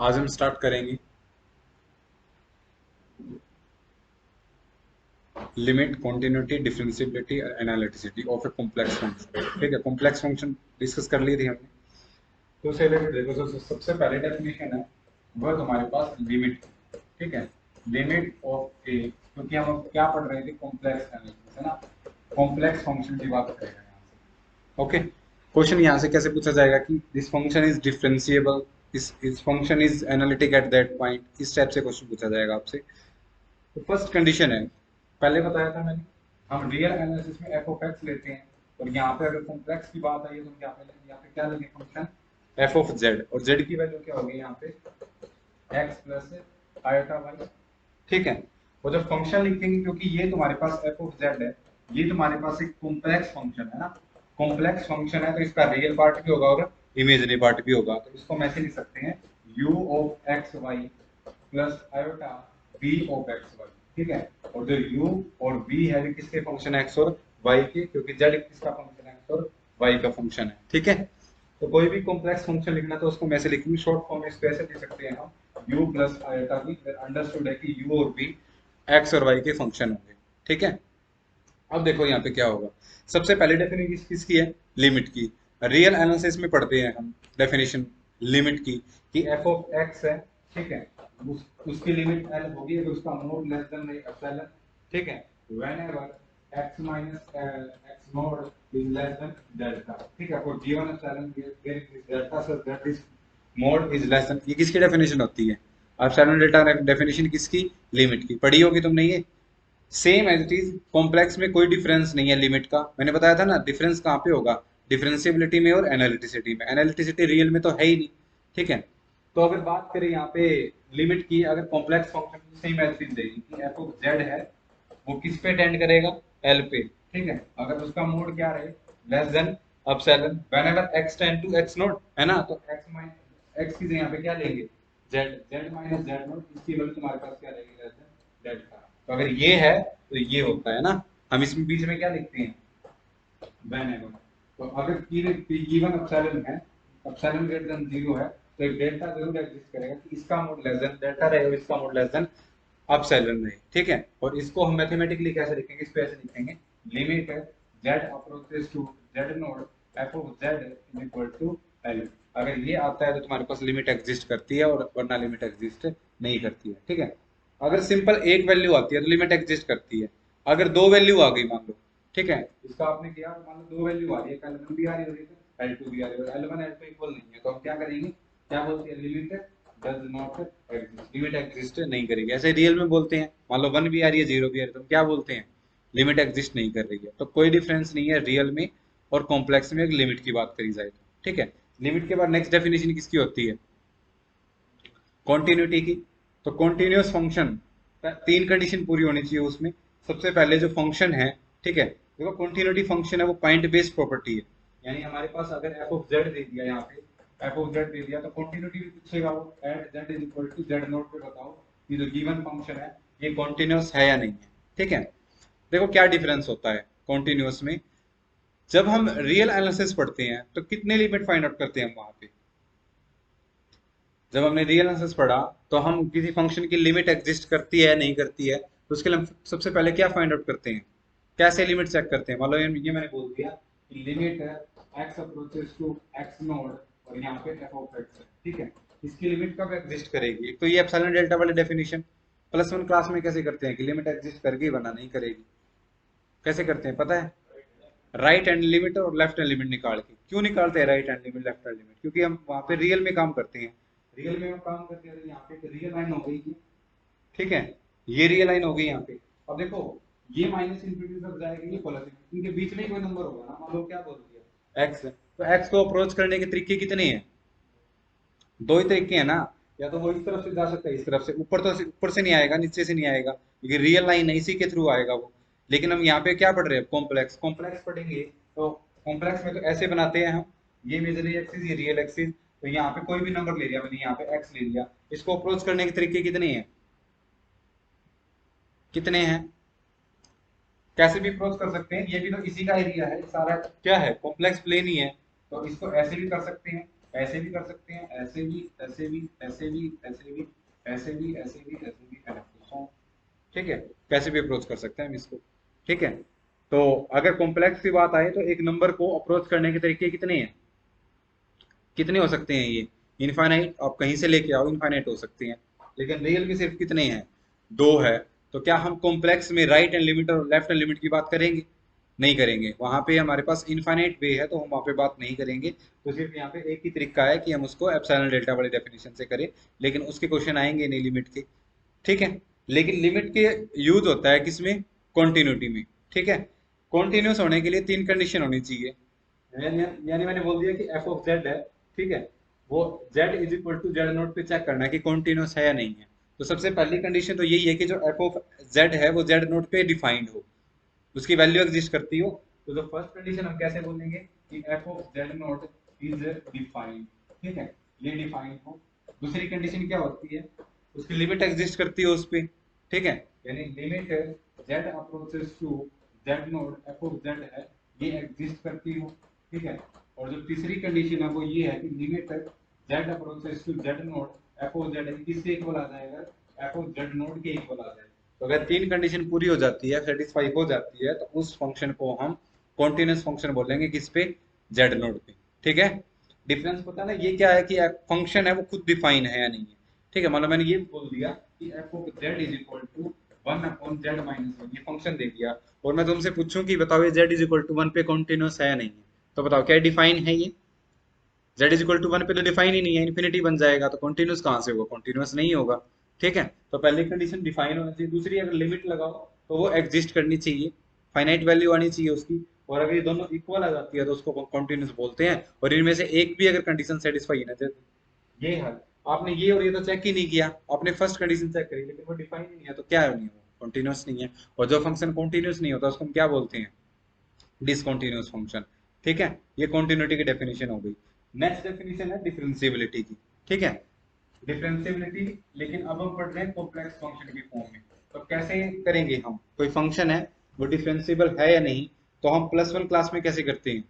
आज हम स्टार्ट करेंगे लिमिट, कॉन्टिन्यूटी, डिफरेंशिएबिलिटी और analyticity of a complex function. ठीक है, कॉम्प्लेक्स फंक्शन डिस्कस कर ली थी हमने। तो उसे रिलेटेड देखो, जो सबसे पहले डेफिनेशन है वह तुम्हारे पास लिमिट। ठीक है, लिमिट ऑफ ए, क्योंकि हम अब क्या पढ़ रहे थे, कॉम्प्लेक्स एनालिसिस है ना, कॉम्प्लेक्स फंक्शन की बात करेंगे यहाँ से। ओके, क्वेश्चन यहाँ से कैसे पूछा जाएगा कि दिस फंक्शन इज डिफरेंशिएबल, इस function is analytic at that point, इस टाइप से क्वेश्चन पूछा जाएगा आपसे। तो फर्स्ट कंडीशन है, पहले बताया था मैंने, हम रियल एनालिसिस में एफ ऑफ एक्स लेते हैं, और यहाँ पे अगर कॉम्प्लेक्स की बात आई है तो हम यहाँ पे क्या लेंगे, फंक्शन एफ ऑफ जेड, और जेड की वैल्यू क्या होगी यहाँ पे एक्स प्लस आयोटा वाई। ठीक है, और जब फंक्शन लिखेंगे, क्योंकि ये तुम्हारे पास एफ ऑफ जेड है, ये तुम्हारे पास एक कॉम्प्लेक्स फंक्शन है ना, कॉम्प्लेक्स फंक्शन है, तो इसका रियल पार्ट भी होगा और इमेजिनरी पार्ट भी होगा। तो इसको हम ऐसे लिख सकते हैं u of x y plus iota b of x y. ठीक है, और जो u और v है वो किसके फंक्शन है, x और y के, क्योंकि z किसका फंक्शन है, x और y का फंक्शन है। ठीक है, तो कोई भी कॉम्प्लेक्स फंक्शन लिखना तो उसको मैं ऐसे लिखूंगी, शॉर्ट फॉर्म इसको ऐसे लिख सकते हैं हम u plus iota v, understood है कि u और v x और y के फंक्शन होंगे। ठीक है, अब देखो यहाँ पे क्या होगा। सबसे पहले डेफिनेशन किसकी है, लिमिट की। रियल एनालिसिस में पढ़ते हैं हम डेफिनेशन लिमिट की, कि एफ ऑफ एक्स है। ठीक है, उसकी लिमिट एल होगी अगर उसका मोड लेस देन एप्सिलॉन। ठीक है, whenever x minus x naught is less than delta. ठीक है, और given epsilon where is delta so that is mod is less than, ये किसकी डेफिनेशन होती है, एप्सिलॉन डेल्टा डेफिनेशन किसकी, लिमिट की। पढ़ी होगी तुमने ये, same as it is. Complex में कोई डिफरेंस नहीं है लिमिट का, मैंने बताया था ना, डिफरेंस कहाँ पे होगा, डिफरेंशिएबिलिटी में और एनालिटिसिटी में। एनालिटिसिटी रियल में तो है ही नहीं। ठीक है, तो अगर बात करें यहाँ पे लिमिट की, अगर complex function same as it is देगी कि एफ ऑफ जेड है, वो किस पे टेंड करेगा, एल पे। ठीक है, अगर उसका मोड क्या रहे, less than epsilon, whenever x tend to x naught, है ना, तो एक्स माइनस एक्स की जगह पे क्या लेंगे, Z, Z minus Z note, इसकी वैल्यू तुम्हारे पास क्या रहेगी, लेस देन डेल्टा। तो अगर ये है तो ये होता है ना, हम इसमें बीच में क्या लिखते हैं, whenever। तो अगर गिवन एप्सिलॉन है, एप्सिलॉन ग्रेटर देन 0 है, तो एक डेल्टा जरूर एग्जिस्ट करेगा कि इसका मोड लेस देन डेल्टा रहे और इसका मोड लेस देन एप्सिलॉन रहे। ठीक है, और इसको हम मैथमेटिकली कैसे लिखेंगे, इस पे ऐसे लिखेंगे, लिमिट है z approaches to z naught f of z is equal to l। अगर ये आता है तो तुम्हारे पास लिमिट एग्जिस्ट करती है, और वरना लिमिट एग्जिस्ट नहीं करती है। ठीक है, अगर सिंपल एक वैल्यू आती है तो लिमिट एग्जिस्ट करती है। अगर दो वैल्यू आ गई मान लो, ठीक है, इसका आपने किया तो मान लो दो वैल्यू आ रही है, L1 भी आ रही है और L2 भी आ रही है, और L1 L2 इक्वल नहीं है, तो हम क्या करेंगे, क्या बोलते हैं, limit does not exist, limit exist नहीं करेगी। ऐसे रियल में बोलते हैं, मान लो 1 भी आ रही है 0 भी आ रही है, तो हम क्या बोलते हैं, लिमिट एग्जिस्ट नहीं कर रही है। तो कोई डिफरेंस नहीं है रियल में और कॉम्प्लेक्स में, लिमिट की बात करी जाए तो। ठीक है, लिमिट के बाद नेक्स्ट डेफिनेशन किसकी होती है, कॉन्टिन्यूटी की। तो कॉन्टिन्यूस फंक्शन, तीन कंडीशन पूरी होनी चाहिए उसमें। सबसे पहले जो फंक्शन है, ठीक है, देखो कॉन्टिन्यूटी फंक्शन है वो पॉइंट बेस्ड प्रॉपर्टी है, यानी हमारे पास अगर एफ ऑफ जेड दे दिया, यहाँ पे एफ ऑफ जेड दे दिया, तो कॉन्टिन्यूटी भी पूछेगा वो, at z is equal to Z naught पे बताओ कि जो गिवन फंक्शन है ये कॉन्टिन्यूस है या नहीं है। ठीक है, देखो क्या डिफरेंस होता है कॉन्टिन्यूस में। जब हम रियल एनालिसिस पढ़ते हैं तो कितने लिमिट फाइंड आउट करते हैं हम वहां पे, जब हमने रियल एनालिसिस पढ़ा तो हम किसी फंक्शन की लिमिट एग्जिस्ट करती है नहीं करती है, तो उसके लिए हम सबसे पहले क्या फाइंड आउट करते हैं, कैसे लिमिट चेक करते हैं। मान लो ये मैंने बोल दिया कि लिमिट है x approaches to x naught, और यहाँ पे f ऑफ x है। ठीक है, इसकी लिमिट कब एग्जिस्ट करेगी, एक तो ये एप्सिलॉन डेल्टा वाली डेफिनेशन, प्लस वन क्लास में कैसे करते हैं कि लिमिट एग्जिस्ट करेगी वरना नहीं करेगी। कैसे करते हैं पता है, राइट हैंड लिमिट और लेफ्ट हैंड लिमिट निकाल के। क्यों निकालते हैं right hand limit left hand limit, क्योंकि हम वहां पे रियल में काम करते हैं। रियल में हम काम करते हैं, तो यहाँ पे रियल लाइन हो गई ये। ठीक है, ये रियल लाइन हो गई यहाँ पे। अब देखो ये माइनस इंफिनिटी तक जाएगी, ये प्लस, इनके बीच में ही कोई नंबर होगा ना, मान लो क्या बोल दिया एक्स है, तो एक्स को अप्रोच करने के तरीके कितने हैं, दो ही तरीके हैं ना, या तो वो इस तरफ से जा सकता है, इस तरफ से, ऊपर तो ऊपर से नहीं आएगा, नीचे से नहीं आएगा, क्योंकि रियल लाइन है इसी के थ्रू आएगा वो। लेकिन हम यहाँ पे क्या पढ़ रहे हैं, कॉम्प्लेक्स, कॉम्प्लेक्स पढ़ेंगे तो कॉम्प्लेक्स में तो ऐसे बनाते हैं हम, ये इमेजिनरी एक्सिस ये रियल एक्सिस, तो यहाँ पे कोई भी नंबर ले लिया मैंने, यहाँ पे एक्स ले लिया, इसको अप्रोच करने के तरीके कितने हैं, कितने हैं, कैसे भी अप्रोच कर सकते हैं, ये भी तो इसी का एरिया है, सारा क्या है, कॉम्प्लेक्स प्लेन ही है, तो इसको ऐसे भी कर सकते हैं, ऐसे भी कर सकते हैं, ऐसे भी, ऐसे भी, ऐसे भी, ऐसे भी, ऐसे भी, ऐसे भी, ऐसे भी, ठीक है, कैसे भी अप्रोच कर सकते हैं हम इसको। ठीक है, तो अगर कॉम्प्लेक्स की बात आए तो एक नंबर को अप्रोच करने के तरीके कितने हैं, कितने हो सकते हैं ये, इनफाइनाइट, आप कहीं से लेके आओ इनफाइनाइट हो सकते हैं, लेकिन रियल में सिर्फ कितने हैं, दो है। तो क्या हम कॉम्प्लेक्स में राइट एंड लिमिट और लेफ्ट एंड लिमिट की बात करेंगे, नहीं करेंगे, वहां पे हमारे पास इनफाइनाइट वे है तो हम वहां पे बात नहीं करेंगे। तो सिर्फ यहाँ पे एक ही तरीका है कि हम उसको एप्सिलॉन डेल्टा वाली डेफिनेशन से करें, लेकिन उसके क्वेश्चन आएंगे नहीं लिमिट के। ठीक है, लेकिन लिमिट के यूज होता है किसमें, कॉन्टिन्यूटी में। ठीक है, कॉन्टिन्यूस होने के लिए तीन कंडीशन होनी चाहिए, यानी मैंने बोल दिया कि एफ ऑफ जेड है, ठीक है, वो z is equal to Z naught पे चेक करना है कि कॉन्टिन्यूस है या नहीं है। तो सबसे पहली कंडीशन तो यही है कि जो एफ ऑफ जेड है वो जेड नोट पे डिफाइंड हो, उसकी वैल्यू एग्जिस्ट करती हो। तो जो फर्स्ट कंडीशन हम कैसे बोलेंगे कि f of Z note is defined, ठीक है, ये डिफाइंड हो। दूसरी कंडीशन क्या होती है, उसकी लिमिट एग्जिस्ट करती है उस पे, ठीक है, यानी limit Z approaches to Z naught F of z है, ये एग्जिस्ट करती हो। ठीक है, और जो तीसरी कंडीशन है वो ये है कि limit Z approaches to Z naught F of z किससे इक्वल आ जाएगा, एफ ऑफ जेड नोट के इक्वल आ जाएगा। तो अगर तीन कंडीशन पूरी हो जाती है, सेटिस्फाई हो जाती है, तो उस फंक्शन को हम कॉन्टिन्यूस फंक्शन बोलेंगे, किस पे, जेड नोड पे। ठीक है, डिफरेंस पता ना ये क्या है कि फंक्शन है वो खुद डिफाइन है या नहीं है। ठीक है, मतलब मैंने ये बोल दिया कि f of Z is equal to 1 upon Z minus 1, ये फंक्शन दे दिया, और मैं तुमसे पूछूं कि बताओ ये जेड इज इक्वल टू 1 पे कॉन्टिन्यूस है या नहीं है, तो बताओ क्या डिफाइन है ये, जेड इज इक्वल टू 1 पे तो डिफाइन ही नहीं है, इन्फिनिटी बन जाएगा, तो कॉन्टिन्यूस कहां से होगा, कॉन्टिन्यूस नहीं होगा। ठीक है, तो पहली कंडीशन डिफाइन होना चाहिए, दूसरी अगर लिमिट लगाओ तो वो एग्जिस्ट करनी चाहिए, फाइनाइट वैल्यू आनी चाहिए उसकी, और अगर ये दोनों इक्वल आ जाती है तो उसको कॉन्टिन्यूस बोलते हैं, और इनमें से एक भी अगर कंडीशन सेटिस्फाई है ना, ये है, आपने ये और ये तो चेक ही नहीं किया, आपने फर्स्ट कंडीशन चेक करी लेकिन वो डिफाइन ही नहीं है, तो क्या है, नहीं वो कॉन्टिन्यूस नहीं है। और जो फंक्शन कॉन्टिन्यूस नहीं होता उसको हम क्या बोलते हैं, डिसकंटीन्यूअस फंक्शन। ठीक है, ये कॉन्टिन्यूटी की डेफिनेशन हो गई। नेक्स्ट डेफिनेशन है डिफरेंशिएबिलिटी की। ठीक है, डिफरेंशिएबिलिटी, लेकिन अब हम पढ़ रहे हैं कॉम्प्लेक्स फंक्शन की फॉर्म में। तो कैसे करेंगे हम, कोई फंक्शन है वो डिफरेंशिएबल है या नहीं, तो हम प्लस वन क्लास में कैसे करते हैं,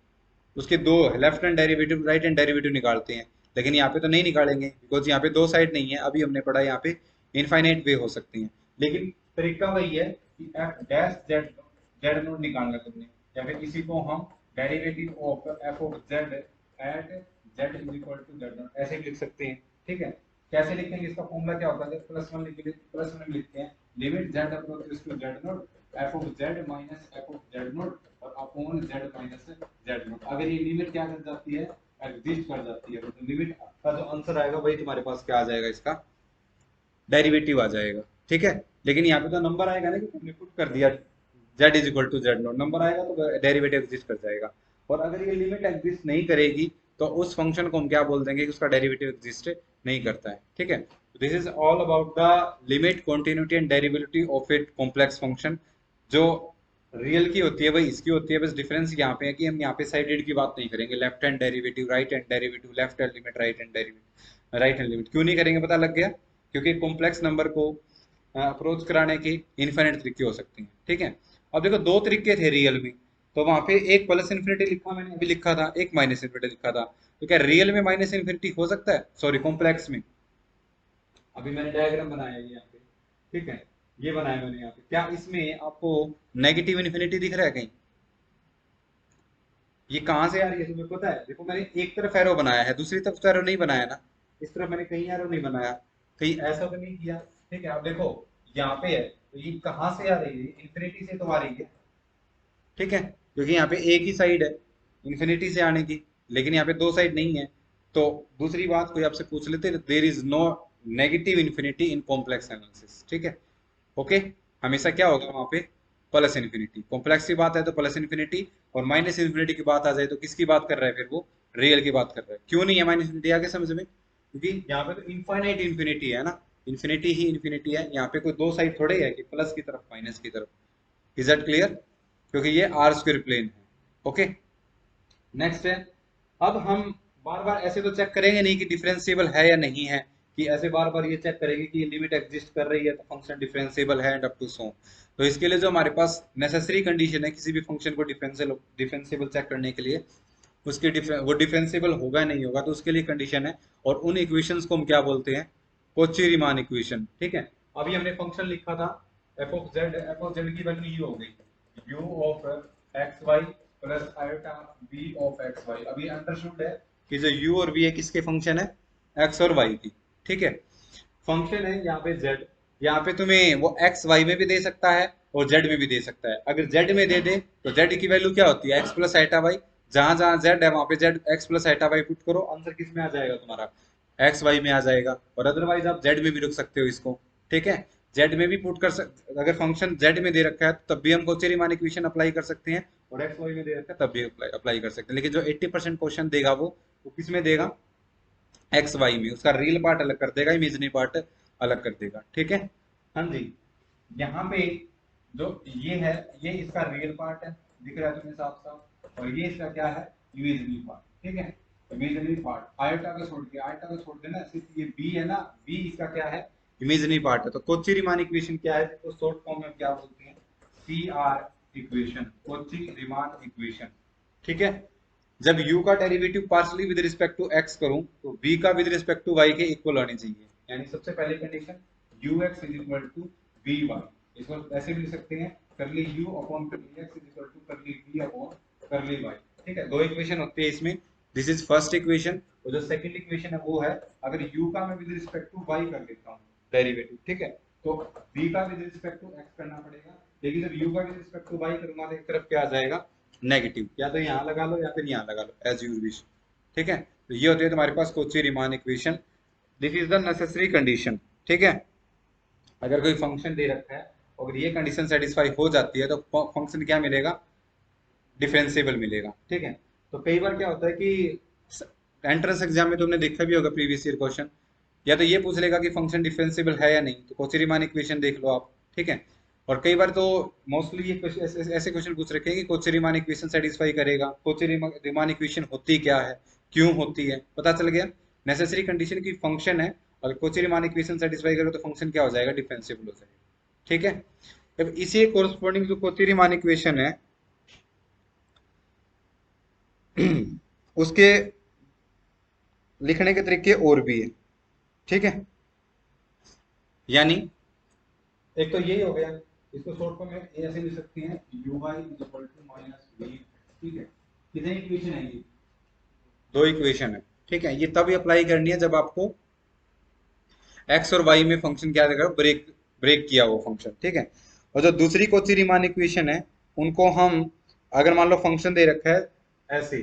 उसके दो left hand derivative right hand derivative निकालते हैं, लेकिन यहाँ पे तो नहीं निकालेंगे बिकॉज यहाँ पे दो साइड नहीं है, अभी हमने पढ़ा यहाँ पे इनफाइनाइट वे हो सकते हैं, लेकिन तरीका वही है कि f dash z, z naught निकालना तुमने, या फिर इसी को हम derivative of f of z at z is equal to Z naught ऐसे भी लिख सकते हैं। ठीक है, कैसे लिखेंगे, इसका फॉर्मूला क्या होता है, प्लस वन लिख, प्लस वन लिखते हैं, limit Z approaches to Z naught F of Z minus F of Z naught और upon Z minus Z naught. अगर ये लिमिट क्या कर जाती है, एग्जिस्ट कर जाती है, तो लिमिट का जो आंसर आएगा वही तुम्हारे पास क्या आ जाएगा, इसका डेरिवेटिव आ जाएगा। ठीक है, लेकिन यहाँ पे तो नंबर आएगा ना, कि तुमने पुट कर दिया z is equal to Z naught, number आएगा तो डेरिवेटिव एग्जिस्ट कर जाएगा। और अगर ये लिमिट एग्जिस्ट नहीं करेगी तो उस फंक्शन को हम क्या बोल देंगे कि उसका डेरिवेटिव एग्जिस्ट नहीं करता है। ठीक है, this is all about the limit, continuity and derivative of it complex function. जो रियल की होती है वही इसकी होती है, बस डिफरेंस यहाँ पे है कि हम यहाँ पे साइडेड की बात नहीं करेंगे, left hand derivative right hand derivative, left hand limit right hand derivative, right hand limit क्यों नहीं करेंगे पता लग गया, क्योंकि कॉम्प्लेक्स नंबर को अप्रोच कराने के इन्फिनिट तरीके हो सकते हैं। ठीक है, अब देखो दो तरीके थे रियल में, तो वहां पे एक प्लस इन्फिनिटी लिखा मैंने अभी लिखा था, एक माइनस इन्फिनिटी लिखा था, तो क्या रियल में माइनस इन्फिनिटी हो सकता है, सॉरी कॉम्प्लेक्स में, अभी मैंने डायग्राम बनाया है यहाँ पे, ठीक है, ये बनाया मैंने यहाँ पे, क्या इसमें आपको नेगेटिव इन्फिनिटी दिख रहा है कहीं, ये कहाँ से आ रही है तुम्हें पता है, देखो मैंने एक तरफ एरो बनाया है, दूसरी तरफ तो एरो नहीं बनाया ना, इस तरफ मैंने कहीं एरो नहीं बनाया, कहीं ऐसा तो नहीं किया। ठीक है, अब देखो यहाँ पे है, तो ये कहाँ से आ रही है, इन्फिनिटी से तो आ रही है। ठीक है, क्योंकि यहाँ पे एक ही साइड है इन्फिनिटी से आने की, लेकिन यहाँ पे दो साइड नहीं है। तो दूसरी बात कोई आपसे पूछ लेते, there is no negative infinity in complex analysis. ठीक है, ओके, हमेशा क्या होगा वहां पे, प्लस इन्फिनिटी, कॉम्प्लेक्स की बात है तो प्लस इन्फिनिटी, और माइनस इन्फिनिटी की बात आ जाए तो किसकी बात कर रहा है फिर वो, रियल की बात कर रहा है। क्यों नहीं है माइनस इन्फिनिटी, आगे समझ में, क्योंकि यहाँ पे तो इनफाइनाइट इन्फिनिटी है ना, इन्फिनिटी ही इन्फिनिटी है, यहाँ पे कोई दो साइड थोड़े है कि प्लस की तरफ माइनस की तरफ। इज दैट क्लियर, क्योंकि ये आर स्क्वायर प्लेन है। ओके, नेक्स्ट है, अब हम बार बार ऐसे तो चेक करेंगे नहीं कि डिफरेंशिएबल है या नहीं है, कि ऐसे बार बार ये चेक करेंगे कि ये लिमिट एग्जिस्ट कर रही है तो फंक्शन डिफरेंशिएबल है एंड अप टू सो। तो इसके लिए जो हमारे पास नेसेसरी कंडीशन है किसी भी फंक्शन को डिफरेंशिएबल चेक करने के लिए, उसकी वो डिफरेंशिएबल होगा नहीं होगा, तो उसके लिए कंडीशन है। और उन इक्वेशंस को हम क्या बोलते हैं? Cauchy Riemann equation. ठीक है, अभी हमने फंक्शन लिखा था एफ ऑफ जेड की वैल्यू यू हो गई, u of x y plus iota b of x y. अभी अंडरस्टूड है कि जो यू और बी है किसके फंक्शन है? एक्स और वाई की। ठीक है, फंक्शन है यहाँ पे z, यहाँ पे तुम्हें वो x y में भी दे सकता है और z में भी दे सकता है। अगर z में दे दे तो z की वैल्यू क्या होती है? x plus iota y. जहां जहां z है वहां पे z x plus iota y put करो, आंसर किस में आ जाएगा तुम्हारा? x y में आ जाएगा। और अदरवाइज आप z में भी रख सकते हो इसको। ठीक है, z में भी पुट कर सकते, अगर फंक्शन z में दे रखा है तब भी हम कोची रीमान इक्वेशन अप्लाई कर सकते हैं, और x y में दे रखा है तब भी अप्लाई कर सकते हैं। लेकिन जो 80% क्वेश्चन देगा वो किस में देगा? एक्स वाई में। उसका रियल पार्ट अलग कर देगा, इमेजिनरी पार्ट अलग कर देगा। ठीक है, हाँ जी। यहाँ पे जो ये है, ये इसका रियल पार्ट है, दिख रहा है तुम्हें साफ साफ, और ये इसका क्या है? Imaginary part. ठीक है, इमेजिनरी पार्ट आयोटा को छोड़ के, आयोटा को छोड़ देना, सिर्फ ये बी है ना, बी इसका क्या है? इमेजिनरी पार्ट है। तो कोची रीमान इक्वेशन क्या है? तो शॉर्ट फॉर्म में क्या बोलते हैं? C R equation, Cauchy Riemann equation. ठीक है, जब u का derivative partially with respect to x करूं तो v का विद रिस्पेक्ट टू y के इक्वल होनी चाहिए। यानी सबसे पहले condition ux is equal to vy। इसको ऐसे भी लिख सकते हैं, curly u upon curly x is equal to curly v upon curly y। ठीक है, दो इक्वेशन होती है इसमें। दिस इज फर्स्ट इक्वेशन, और जो सेकंड इक्वेशन है वो है, अगर u का मैं विद रिस्पेक्ट टू y कर लेता हूं डेरिवेटिव, ठीक है, तो v का विद रिस्पेक्ट टू x करना पड़ेगा। लेकिन जब u का विद रिस्पेक्ट टू y करूंगा तो एक तरफ क्या आ जाएगा? नेगेटिव। या तो यहाँ लगा लो या फिर यहाँ लगा लो, एज यू विश। ठीक है, तो ये होती है तुम्हारे पास Cauchy Riemann equation. This is the necessary condition. ठीक है, अगर कोई फंक्शन दे रखा है, अगर ये कंडीशन सेटिस्फाई हो जाती है तो फंक्शन क्या मिलेगा? डिफरेंशिएबल मिलेगा। ठीक है, तो कई बार क्या होता है कि एंट्रेंस एग्जाम में तुमने देखा भी होगा प्रीवियस ईयर क्वेश्चन, या तो ये पूछ लेगा कि फंक्शन डिफरेंशिएबल है या नहीं, तो कोची रीमान इक्वेशन देख लो आप। ठीक है, और कई बार तो मोस्टली ये ऐसे क्वेश्चन पूछ रखे हैं कि कोची रीमान इक्वेशन सेटिस्फाई करेगा। कोची रीमान इक्वेशन होती क्या है, क्यों होती है, पता चल गया। नेसेसरी कंडीशन की फंक्शन है, और कोची रीमान इक्वेशन सेटिस्फाई करो तो फंक्शन क्या हो जाएगा? डिफरेंशिएबल हो जाएगा। ठीक है, अब इसी कोरस्पोंडिंग जो कोची रीमान इक्वेशन है उसके लिखने के तरीके और भी है। ठीक है, यानी एक तो यही हो गया, इसको शॉर्ट फॉर्म में ऐसे लिख सकते हैं uy is equal to minus v। ठीक है, कितनी इक्वेशन है ये? दो इक्वेशन है। ठीक है, ये तब अप्लाई करनी है जब आपको x और y में फंक्शन क्या देगा? ब्रेक ब्रेक किया वो फंक्शन। ठीक है, और जो दूसरी कोची रीमान इक्वेशन है उनको हम, अगर मान लो फंक्शन दे रखा है ऐसे,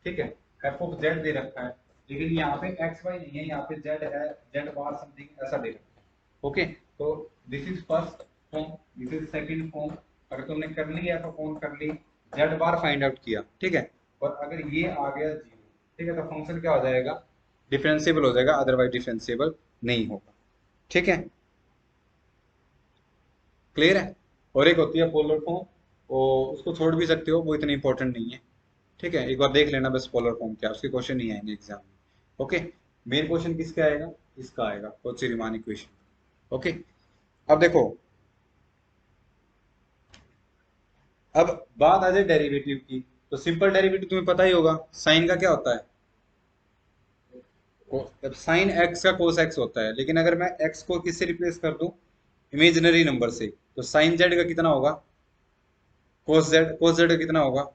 ठीक है, f ऑफ z दे रखा है, लेकिन यहाँ पे x y नहीं है, यहाँ पे z है, z बार समथिंग ऐसा दे रखा है। ओके, तो this is first form, this is second form. अगर तुमने कर ली f अपॉन कर ली z बार फाइंड आउट किया, ठीक है, और अगर ये आ गया 0, ठीक है, तो फंक्शन क्या हो जाएगा? डिफरेंशिएबल हो जाएगा, अदरवाइज डिफरेंशिएबल नहीं होगा। ठीक है, क्लियर है। और एक होती है पोलर फॉर्म, वो उसको छोड़ भी सकते हो, वो इतनी इंपॉर्टेंट नहीं है। ठीक है, एक बार देख लेना बस पोलर फॉर्म क्या, उसके क्वेश्चन नहीं आएंगे एग्जाम में। ओके, मेन क्वेश्चन किसका आएगा? इसका आएगा, कोची रीमान इक्वेशन। ओके, अब देखो, अब बात आ जाए डेरिवेटिव की, तो सिंपल डेरिवेटिव तुम्हें पता ही होगा, साइन का क्या होता है? साइन एक्स का कोस एक्स होता है। लेकिन अगर मैं एक्स को किससे रिप्लेस कर दूं? इमेजिनरी नंबर से, तो साइन जेड का कितना होगा? कोस जेड का कितना होगा?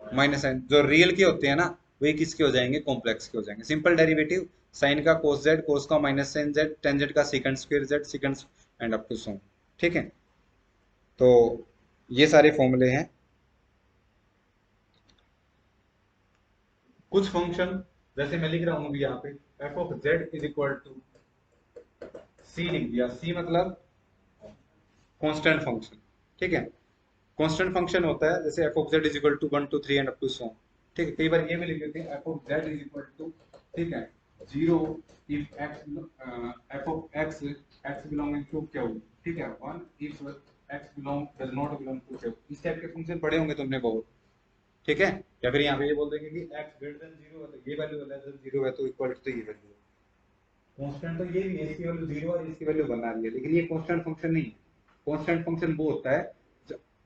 Minus sign. जो रियल के होते हैं ना, वही किसके हो जाएंगे? कॉम्प्लेक्स के हो जाएंगे। सिंपल डेरिवेटिव साइन का कोस जेड, कोस का minus sine Z, tan Z का sec square Z, sec and up to so. ठीक है, तो ये सारे फॉर्मूले हैं। कुछ फंक्शन जैसे मैं लिख रहा हूं यहाँ पे, F of Z is equal to C लिख दिया। सी मतलब कांस्टेंट फंक्शन। ठीक है, कांस्टेंट फंक्शन होता है जैसे F of Z is equal to 1 2 3 and up to so. ठीक है, कई बार ये भी लिख देते हैं F of Z is equal to, ठीक है, 0 if X, F of X belonging to Q. ठीक है, 1 if X belong does not belong to Q. इस टाइप के फंक्शन पढ़े होंगे तुमने बहुत। ठीक है, या फिर यहाँ पे ये बोल देंगे कि x ग्रेटर देन 0 है तो ये वैल्यू लेस देन 0 है तो इक्वल टू ये वैल्यू। कांस्टेंट तो ये भी है, इसकी वैल्यू 0 और इसकी वैल्यू बना रही है, लेकिन ये कांस्टेंट फंक्शन नहीं है। कांस्टेंट फंक्शन वो होता है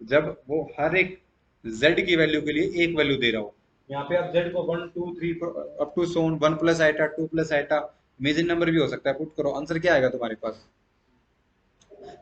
जब वो हर एक z की वैल्यू के लिए एक वैल्यू दे रहा हो। यहाँ पे आप z को 1 2 3 अप टू सोन 1 plus iota 2 plus iota imagine number भी हो सकता है, पुट करो, आंसर क्या आएगा तुम्हारे पास?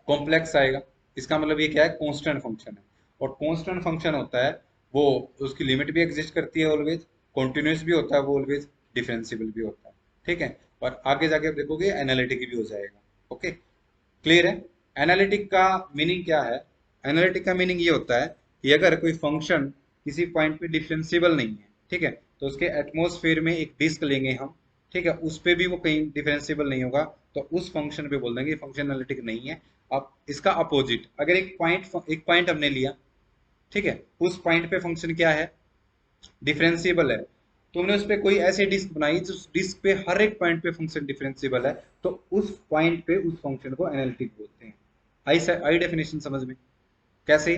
कॉम्प्लेक्स आएगा। इसका मतलब ये क्या है? कांस्टेंट फंक्शन है। और कांस्टेंट फंक्शन होता है वो, उसकी लिमिट भी एग्जिस्ट करती है ऑलवेज, कॉन्टिन्यूस भी होता है वो ऑलवेज, डिफरेंशियल भी होता है। ठीक है, और आगे जाके आप देखोगे एनालिटिक भी हो जाएगा। ओके, क्लियर है? एनालिटिक का मीनिंग क्या है? एनालिटिक का मीनिंग ये होता है कि अगर कोई फंक्शन किसी पॉइंट पे डिफरेंशिएबल नहीं है, ठीक है, तो उसके एटमॉस्फेयर में एक डिस्क लेंगे हम, ठीक है, उस पे भी वो कहीं डिफरेंशिएबल नहीं होगा, तो उस फंक्शन पे बोल देंगे फंक्शन एनालिटिक नहीं है। अब इसका अपोजिट, अगर एक पॉइंट हमने लिया, ठीक है, उस पॉइंट पे फंक्शन क्या है? डिफरेंशिएबल है। तुमने उस पे कोई ऐसी डिस्क बनाई जिस डिस्क पे हर एक पॉइंट पे फंक्शन डिफरेंशिएबल है, तो उस पॉइंट पे उस फंक्शन को एनालिटिक बोलते हैं। आई डेफिनेशन समझ में? कैसे?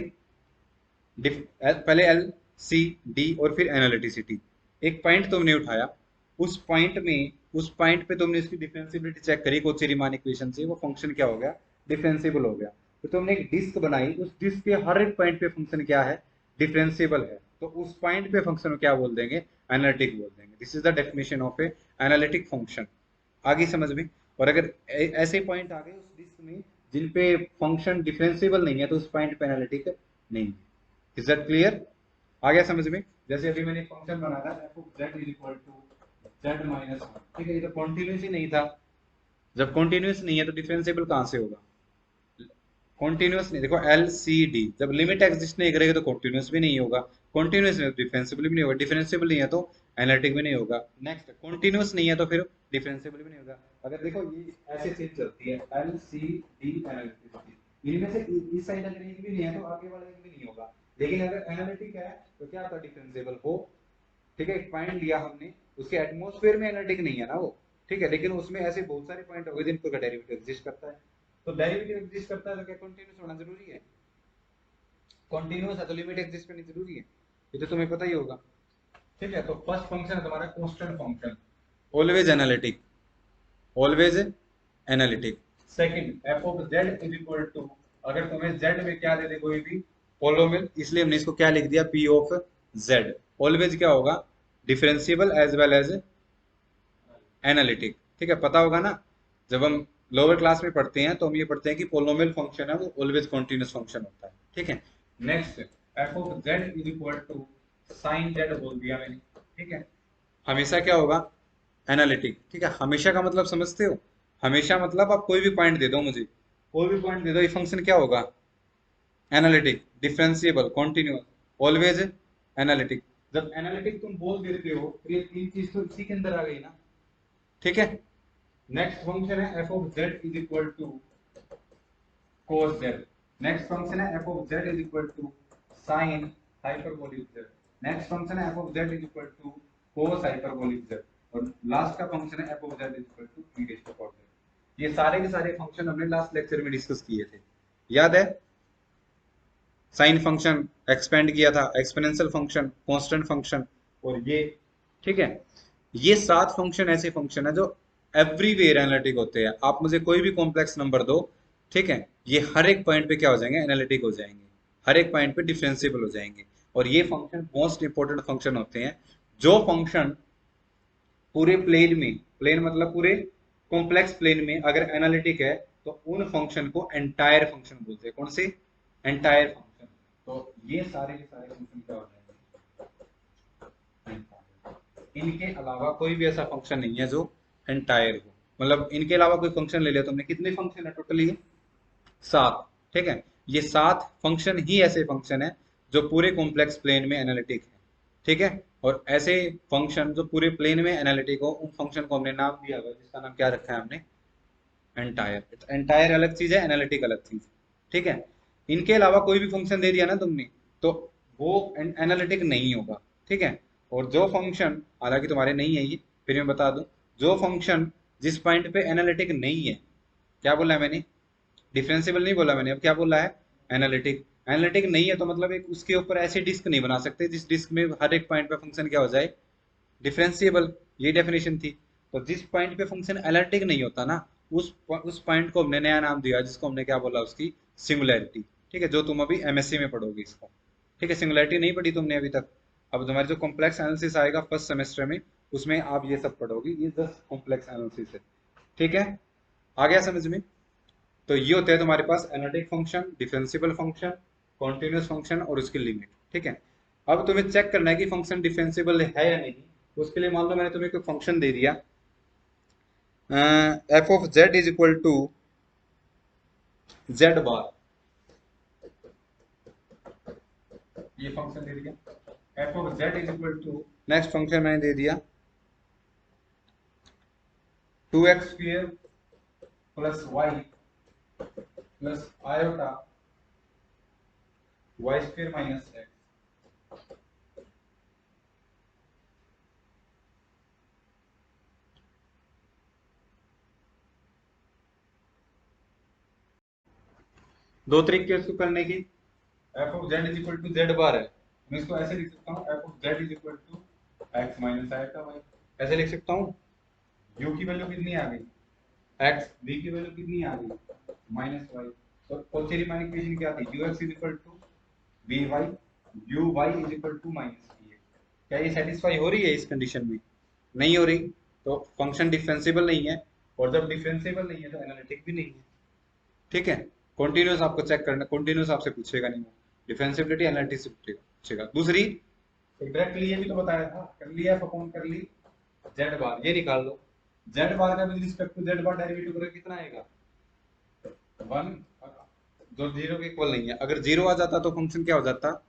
पहले एल सी डी और फिर एनालिटिसिटी। एक पॉइंट तुमने उठाया, उस पॉइंट पे तुमने इसकी डिफरेंशिएबिलिटी चेक करी कोची-रीमान इक्वेशन से, वो फंक्शन क्या हो गया? डिफरेंशिएबल हो गया। तो तुमने एक डिस्क बनाई, उस डिस्क के हर एक पॉइंट पे फंक्शन क्या है? डिफरेंशिएबल है, तो उस पॉइंट पे फंक्शन को क्या बोल देंगे? एनालिटिक बोल देंगे। This is the definition of A analytic function. आगे समझ में? और अगर ऐसे पॉइंट आ गए उस डिस्क में जिन पे फंक्शन डिफरेंशिएबल नहीं है, तो उस पॉइंट पे एनालिटिक नहीं है। Is that clear? आ गया समझ में? जैसे अभी मैंने फंक्शन बनाया था f(z) is equal to z minus 1, ठीक है, ये तो कॉन्टिन्यूस ही नहीं था। जब कॉन्टिन्यूस नहीं है तो डिफरेंशिएबल कहां से होगा? कॉन्टिन्यूस नहीं, देखो एल सी डी, जब लिमिट एग्जिस्ट नहीं करेगी तो कॉन्टिन्यूस भी नहीं होगा, कॉन्टिन्यूस नहीं तो डिफरेंशिएबल भी नहीं होगा, डिफरेंशिएबल नहीं है तो एनालिटिक भी नहीं होगा। नेक्स्ट, कॉन्टिन्यूस नहीं है तो फिर डिफरेंशिएबल भी नहीं होगा। अगर देखो ये ऐसे चीज चलती है एल सी डी एनालिटिक, इनमें से इस साइड अगर एक भी नहीं है तो आगे वाला एक भी नहीं होगा। लेकिन अगर एनालिटिक है तो क्या होता है? डिफरेंशिएबल हो। ठीक है, एक पॉइंट लिया हमने, उसके एटमॉस्फेयर में एनालिटिक नहीं है ना वो, ठीक है, लेकिन उसमें ऐसे बहुत सारे पॉइंट हो गए जिन पर डेरिवेटिव एग्जिस्ट करता है। तो डेरिवेटिव एग्जिस्ट करता है तो क्या कॉन्टिन्यूस होना जरूरी है? कॉन्टिन्यूस है तो लिमिट एग्जिस्ट करनी जरूरी है, ये तो तुम्हें पता ही होगा। ठीक है, तो फर्स्ट फंक्शन है तुम्हारा constant function, always analytic, always analytic. Second, f of Z is equal to, अगर तुम्हें जेड में क्या दे दे कोई भी पोलोमिल, इसलिए हमने इसको क्या लिख दिया? P of Z. ऑलवेज क्या होगा? Differentiable as well as analytic. ठीक है, पता होगा ना, जब हम लोअर क्लास में पढ़ते हैं तो हम ये पढ़ते हैं कि पोलोमियल फंक्शन है वो ऑलवेज कॉन्टिन्यूस फंक्शन होता है। ठीक है, next, f of Z is equal to sine z बोल दिया मैंने। ठीक है, हमेशा क्या होगा? एनालिटिक। ठीक है, हमेशा का मतलब समझते हो? हमेशा मतलब आप कोई भी पॉइंट दे दो मुझे, कोई भी पॉइंट दे दो, ये फंक्शन क्या होगा? Analytic, differentiable, continuous, always analytic. जब एनालिटिक तुम बोल देते हो तो ये तीन चीज तो इसी के अंदर आ गई ना। ठीक है, नेक्स्ट फंक्शन है F of Z is equal to cos z। Next function है F of Z is equal to sin hyperbolic z। Next function है F of Z is equal to cos hyperbolic z। और last का function है F of Z is equal to e raise to cos z। ये सारे के सारे function हमने last lecture में डिस्कस किए थे, याद है? साइन फंक्शन एक्सपेंड किया था, एक्सपोनेंशियल फंक्शन, कांस्टेंट फंक्शन, और ये। ठीक है, ये 7 फंक्शन ऐसे फंक्शन है जो एवरीवेयर एनालिटिक होते हैं। आप मुझे कोई भी कॉम्प्लेक्स नंबर दो, ठीक है, ये हर एक पॉइंट पे क्या हो जाएंगे? एनालिटिक हो जाएंगे, हर एक पॉइंट पे डिफरेंशिएबल हो जाएंगे। और ये फंक्शन मोस्ट इंपोर्टेंट फंक्शन होते हैं। जो फंक्शन पूरे प्लेन में, प्लेन मतलब पूरे कॉम्प्लेक्स प्लेन में अगर एनालिटिक है तो उन फंक्शन को एंटायर फंक्शन बोलते हैं। कौन से? Entire function. तो ये सारे के सारे फंक्शन क्या हो जाएंगे? इनके अलावा कोई भी ऐसा फंक्शन नहीं है जो एंटायर हो। मतलब इनके अलावा कोई फंक्शन ले लिया तुमने, कितने फंक्शन है टोटली? 7। ठीक है, ये 7 फंक्शन ही ऐसे फंक्शन है जो पूरे कॉम्प्लेक्स प्लेन में एनालिटिक है। ठीक है, और ऐसे फंक्शन जो पूरे प्लेन में एनालिटिक हो, उन फंक्शन को हमने नाम दिया हुआ है, जिसका नाम क्या रखा है हमने? एंटायर। एंटायर अलग चीज है, एनालिटिक अलग चीज। ठीक है, इनके अलावा कोई भी फंक्शन दे दिया ना तुमने तो वो एनालिटिक नहीं होगा। ठीक है, और जो फंक्शन, हालांकि तुम्हारे नहीं है ये, फिर मैं बता दूं, जो फंक्शन जिस पॉइंट पे एनालिटिक नहीं है, क्या बोला है मैंने? डिफरेंशिएबल नहीं बोला मैंने, अब क्या बोला है? एनालिटिक। एनालिटिक नहीं है तो मतलब एक उसके ऊपर ऐसे डिस्क नहीं बना सकते जिस डिस्क में हर एक पॉइंट पे फंक्शन क्या हो जाए? डिफरेंशिएबल। ये डेफिनेशन थी। तो जिस पॉइंट पे फंक्शन एनालिटिक नहीं होता ना, उस पॉइंट को हमने नया नाम दिया, जिसको हमने क्या बोला? उसकी सिंगुलैरिटी। ठीक है, जो तुम अभी एमएससी में पढ़ोगे इसको। ठीक है, सिंगुलैरिटी नहीं पढ़ी तुमने अभी तक, अब तुम्हारे जो कॉम्प्लेक्स एनालिसिस आएगा फर्स्ट सेमेस्टर में, उसमें आप ये सब पढ़ोगे, ये जस्ट कॉम्प्लेक्स एनालिसिस है। ठीक है, आ गया समझ में? तो ये होते हैं तुम्हारे पास analytic function, differential function, continuous function और उसकी लिमिट। ठीक है, अब तुम्हें चेक करना है कि फंक्शन डिफरेंशिएबल है या नहीं। उसके लिए मान लो मैंने तुम्हें कोई फंक्शन दे दिया, F of Z is equal to Z bar, ये फंक्शन दे दिया। F of Z is equal to, next function मैंने दे दिया 2x square plus Y plus iota Y square minus X. दो तरीके इसको करने की। F of Z is equal to Z bar है, मैं इसको ऐसे लिख सकता हूँ, F of Z is equal to X minus iota Y, ऐसे लिख सकता हूँ। u की वैल्यू कितनी आ गई x, v की वैल्यू कितनी आ गई माइनस वाई। तो कॉची-रीमान इक्वेशन क्या थी, ux is equal to vy, uy is equal to minus vx। क्या ये सेटिस्फाई हो रही है इस कंडीशन में? नहीं हो रही, तो फंक्शन डिफरेंशिएबल नहीं है, और जब डिफरेंशिएबल नहीं है तो एनालिटिक भी नहीं है। ठीक है, कॉन्टिन्यूस आपको चेक करना, कॉन्टिन्यूस आपसे पूछेगा नहीं, डिफरेंशिएबिलिटी एनालिटिक से पूछेगा। दूसरी, डायरेक्टली ये भी तो बताया था, कर लिया f अपॉन कर ली जेड बार, ये निकाल लो। जेड बार का with respect to Z bar derivative करोगे कितना आएगा 1, जो 0 के इक्वल नहीं है। अगर 0 आ जाता तो फंक्शन क्या हो जाता,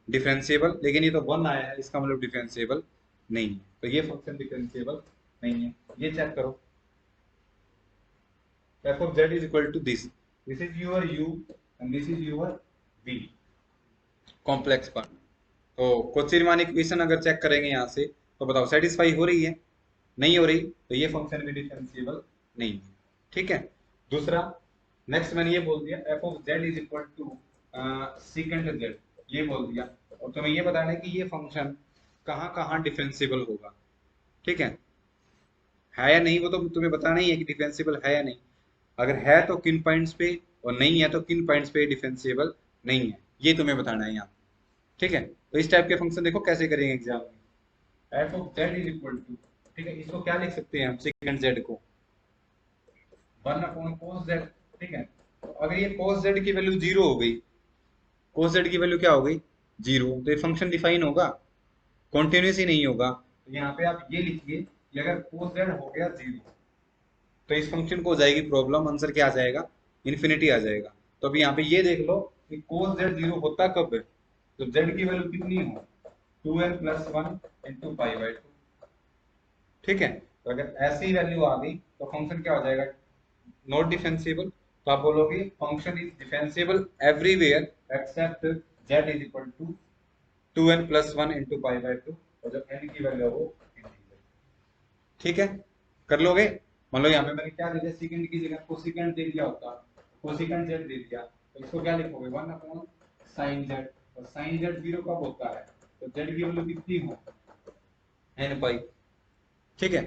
डिफरेंशिएबल, लेकिन ये तो 1 आया है, इसका मतलब डिफरेंशिएबल नहीं है, तो ये फंक्शन डिफरेंशिएबल नहीं है। ये चेक करो, f of z is equal to this is your u and this is your v, complex part. तो कोची-रीमान इक्वेशन अगर चेक करेंगे यहाँ से, तो बताओ सेटिस्फाई हो रही है? नहीं हो रही, तो ये फंक्शन भी डिफरेंशिएबल नहीं है। ठीक है, दूसरा, नेक्स्ट मैंने ये बोल दिया F of Z is equal to secant z, ये बोल दिया, और तुम्हें ये बताना है कि ये फंक्शन कहाँ कहाँ डिफरेंशिएबल होगा। ठीक है या नहीं, वो तो तुम्हें बताना ही है कि डिफरेंशिएबल है या नहीं। अगर है तो किन पॉइंट्स पे, और नहीं है तो किन पॉइंट्स पे डिफरेंशिएबल नहीं है, ये तुम्हें बताना है यहाँ। ठीक है, तो इस टाइप के फंक्शन देखो कैसे करेंगे एग्जाम में। F of Z is equal to, ठीक है, इसको क्या लिख सकते हैं हम, सेकंड जेड को 1 अपॉन cos z। ठीक है, तो अगर ये cos z की वैल्यू 0 हो गई, cos z की वैल्यू क्या हो गई 0, तो ये फंक्शन डिफाइन होगा, कॉन्टिन्यूस ही नहीं होगा। तो यहाँ पे आप ये लिखिए कि अगर cos z हो गया 0, तो इस फंक्शन को हो जाएगी प्रॉब्लम, आंसर क्या आ जाएगा, इन्फिनिटी आ जाएगा। तो अभी यहाँ पे ये देख लो कि cos z 0 होता कब है, तो z की वैल्यू कितनी हो 2n plus 1 into pi by 2। ठीक है, तो अगर ऐसी वैल्यू आ गई तो फंक्शन क्या हो जाएगा, नॉट डिफरेंशिएबल। तो आप बोलोगे function is differentiable everywhere except z is equal to 2n plus 1 into pi by 2, और जब n की वैल्यू हो इंटीजर। ठीक है, कर लोगे? मान लो यहाँ पे मैंने क्या दे दिया, सेकंड की जगह कोसेकेंड दे दिया होता, कोसेकेंड z दे दिया, तो इसको क्या लिखोगे 1 अपॉन sin z, और sin z 0 कब होता है, तो z की वैल्यू कितनी हो n पाई। ठीक है,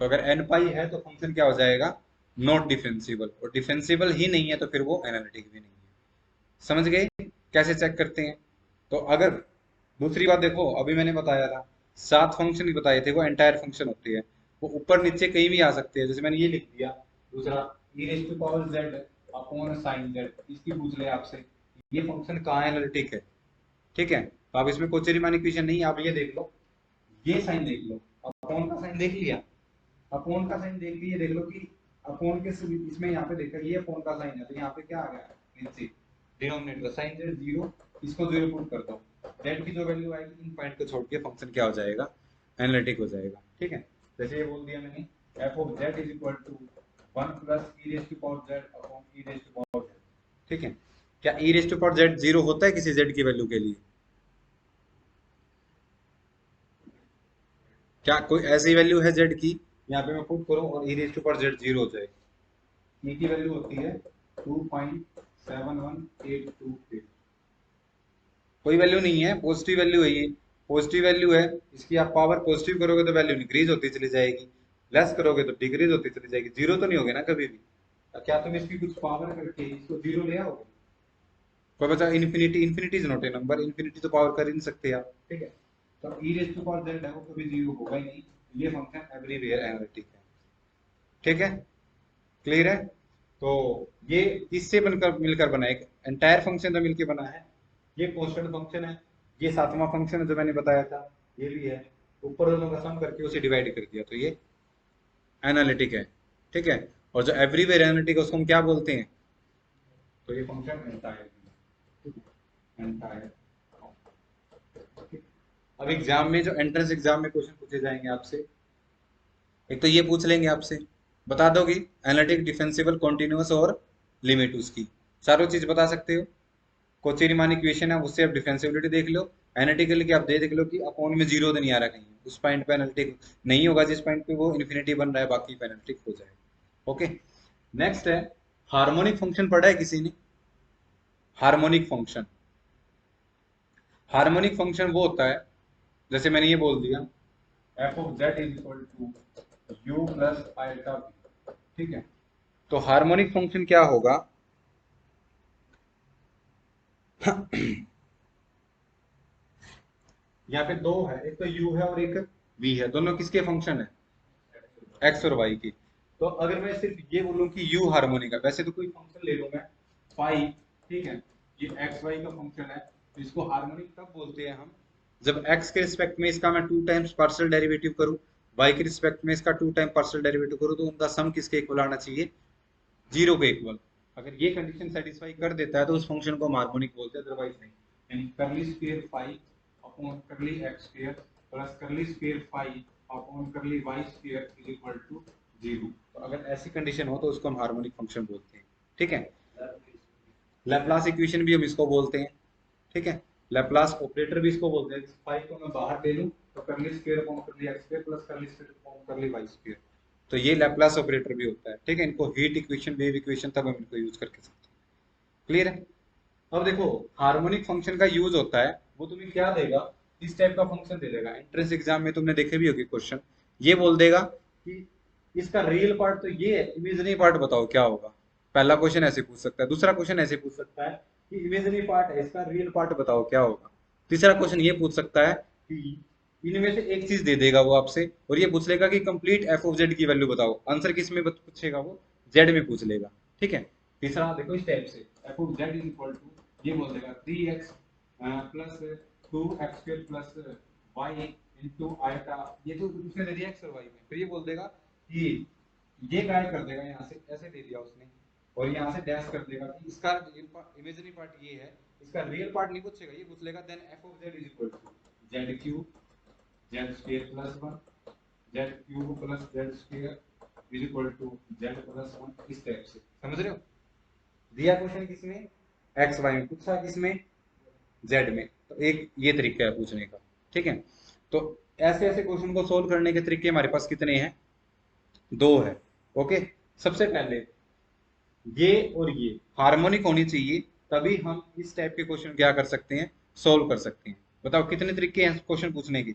तो अगर n पाई है तो फंक्शन क्या हो जाएगा, नॉट डिफरेंशिएबल, और डिफरेंशिएबल ही नहीं है तो फिर वो एनालिटिक भी नहीं है। समझ गए कैसे चेक करते हैं? तो अगर दूसरी बात देखो, अभी मैंने बताया था 7 फंक्शन बताए थे, वो एंटायर फंक्शन होती है, वो ऊपर नीचे कहीं भी आ सकते हैं। जैसे मैंने ये लिख दिया दूसरा e raise to power z upon sin z, इसकी पूछ ले आपसे ये फंक्शन कहाँ एनालिटिक है। ठीक है, तो आप इसमें कोची-रीमान इक्वेशन नहीं, आप ये देख लो, ये साइन देख लो, अपॉन का साइन देख लिया, अपॉन का साइन देख लिए, देख लो कि अपॉन के इसमें यहाँ पे देखा ये अपॉन का साइन है, तो यहाँ पे क्या आ गया नीचे डिनोमिनेटर साइन z 0, इसको 0 पुट कर दो, z की जो वैल्यू आएगी इन पॉइंट को छोड़ के फंक्शन क्या हो जाएगा, एनालिटिक हो जाएगा। ठीक है, जैसे ये बोल दिया मैंने f of z is equal to 1 plus e raise to power z upon e raise to power z। ठीक है, क्या e raise to power z 0 होता है किसी z की वैल्यू के लिए? क्या कोई ऐसी वैल्यू है z की, यहाँ पे मैं पुट करूं और e raise to power z 0 हो जाए, e की वैल्यू होती है 2.71828। कोई वैल्यू नहीं है, पॉजिटिव वैल्यू है, ये पॉजिटिव वैल्यू है, इसकी आप पावर पॉजिटिव करोगे तो वैल्यू इंक्रीज होती चली जाएगी, लेस करोगे तो डिक्रीज होती चली जाएगी, जीरो तो नहीं होगी ना कभी भी। क्या तुम इसकी कुछ पावर करके इसको जीरो ले आओगे? कोई बचा infinity, infinity is not a number, infinity तो पावर कर ही नहीं सकते आप। ठीक है, तो e raise to power z है वो कभी जीरो होगा ही नहीं, ये फंक्शन एवरीवेयर एनालिटिक है। ठीक है, क्लियर है। तो ये किससे बनकर मिलकर बना है, एक एंटायर फंक्शन तो मिलकर बना है, ये कांस्टेंट फंक्शन है, ये सातवां फंक्शन है जो मैंने बताया था, ये भी है, ऊपर दोनों का सम करके उसे डिवाइड कर दिया, तो ये एनालिटिक है। ठीक है, और जो एवरीवेयर एनालिटिक है उसको हम क्या बोलते हैं, तो ये फंक्शन एंटायर, एंटायर। अब एग्जाम में जो एंट्रेंस एग्जाम में क्वेश्चन पूछे जाएंगे आपसे, एक तो ये पूछ लेंगे आपसे, बता दोगे एनालिटिक, डिफेंसिबल, कॉन्टिन्यूअस और लिमिट उसकी, चारों चीज बता सकते हो। कोची रीमान इक्वेशन है उससे आप डिफेंसिबिलिटी देख लो, एनालिटिकल की आप देख लो कि अपॉन में जीरो तो नहीं आ रहा कहीं, उस पॉइंट पे एनालिटिक नहीं होगा जिस पॉइंट पे वो इन्फिनिटी बन रहा है, बाकी पे एनालिटिक हो जाएगा। ओके, नेक्स्ट है हार्मोनिक फंक्शन, पढ़ा है किसी ने हार्मोनिक फंक्शन? हार्मोनिक फंक्शन वो होता है, जैसे मैंने ये बोल दिया F of Z is equal to u plus iota b. ठीक है, तो हार्मोनिक फंक्शन क्या होगा यहाँ पे दो है, एक तो u है और एक v है, दोनों किसके फंक्शन है, x और y की। तो अगर मैं सिर्फ ये बोलूं कि u हार्मोनिक है, वैसे तो कोई फंक्शन ले लूं मैं फाई, ठीक है, ये x y का फंक्शन है, तो इसको हार्मोनिक कब बोलते हैं हम, जब x के रिस्पेक्ट में इसका मैं टू टाइम्स पार्शियल डेरिवेटिव करूं, y के रिस्पेक्ट में इसका टू टाइम पार्शियल डेरिवेटिव करूं, तो उनका सम किसके इक्वल आना चाहिए, जीरो के इक्वल। अगर ये कंडीशन सेटिस्फाई कर देता है तो उस फंक्शन को हम हार्मोनिक बोलते हैं, अदरवाइज नहीं। यानी curly square phi upon curly X square plus curly square phi upon curly Y square is equal to zero. तो अगर ऐसी कंडीशन हो तो उसको हम हार्मोनिक फंक्शन बोलते हैं। ठीक है, लैप्लास इक्वेशन भी हम इसको बोलते हैं। ठीक है, लैप्लास ऑपरेटर भी इसको बोलते हैं। फाई को मैं बाहर ले लूं तो करली square upon curly X square plus curly square upon curly Y square, तो ये लैप्लास ऑपरेटर भी होता है। ठीक है, इनको हीट इक्वेशन, वेव इक्वेशन तब हम इनको यूज करके सकते हैं। क्लियर है। अब देखो हार्मोनिक फंक्शन का यूज होता है, वो तुम्हें क्या देगा, इस टाइप का फंक्शन दे देगा। एंट्रेंस एग्जाम में तुमने देखे भी होगी क्वेश्चन, ये बोल देगा कि इसका रियल पार्ट तो ये है, इमेजिनरी पार्ट बताओ क्या होगा। पहला क्वेश्चन ऐसे पूछ सकता है, दूसरा क्वेश्चन ऐसे पूछ सकता है कि इमेजिनरी पार्ट है, इसका रियल पार्ट बताओ क्या होगा। तीसरा क्वेश्चन ये पूछ सकता है कि इनमें से एक चीज दे देगा वो आपसे, और ये पूछ लेगा कि कंप्लीट एफ ऑफ जेड की वैल्यू बताओ। आंसर किस में पूछेगा वो, जेड में पूछ लेगा। ठीक है, तीसरा देखो इस टाइप से f of Z is equal to, ये बोल देगा 3x plus 2x square plus y into iota, ये तो उसने दे दिया x और y में, फिर ये बोल देगा कि ये गायब कर देगा, यहाँ से ऐसे दे दिया उसने, और यहाँ से डैश कर देगा कि इसका इमेजिनरी पार्ट ये है, इसका रियल पार्ट नहीं पूछेगा, ये पूछ लेगा then f of z is equal to z cube z square plus 1 z cube plus z square is equal to z plus 1, इस टाइप से। समझ रहे हो, दिया क्वेश्चन किसमें, एक्स वाई में, पूछा किसमें, जेड में। तो एक ये तरीका है पूछने का। ठीक है, तो ऐसे ऐसे क्वेश्चन को सोल्व करने के तरीके हमारे पास कितने हैं, दो है। ओके, सबसे पहले ये और ये हार्मोनिक होनी चाहिए, तभी हम इस टाइप के क्वेश्चन क्या कर सकते हैं, सोल्व कर सकते हैं। बताओ कितने तरीके हैं क्वेश्चन पूछने के,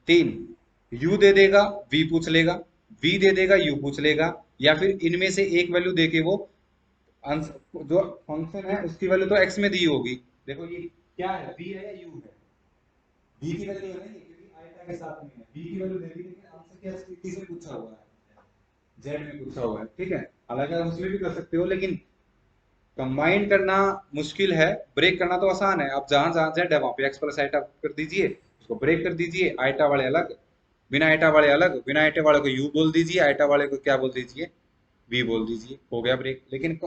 तीन। u दे देगा v पूछ लेगा, v दे देगा u पूछ लेगा, या फिर इनमें से एक वैल्यू देके वो जो फंक्शन है उसकी वैल्यू तो x में दी होगी। देखो ये क्या है, v है या u है, v की वैल्यू है नहीं क्योंकि आयता के साथ में है, v की वैल्यू दे दी, लेकिन आंसर क्या किसमें पूछा हुआ है, z में पूछा हुआ है। ठीक है, हालांकि आप उसमें भी कर सकते हो, लेकिन कंबाइन करना मुश्किल है, ब्रेक करना तो आसान है। आप जहां जहां z है वहां पे x प्लस आइटा कर दीजिए, उसको ब्रेक कर दीजिए, आइटा वाले अलग, बिना आइटा वाले अलग, बिना आइटा वाले को u बोल दीजिए, आइटा वाले को क्या बोल दीजिए, v बोल दीजिए, हो गया ब्रेक। लेकिन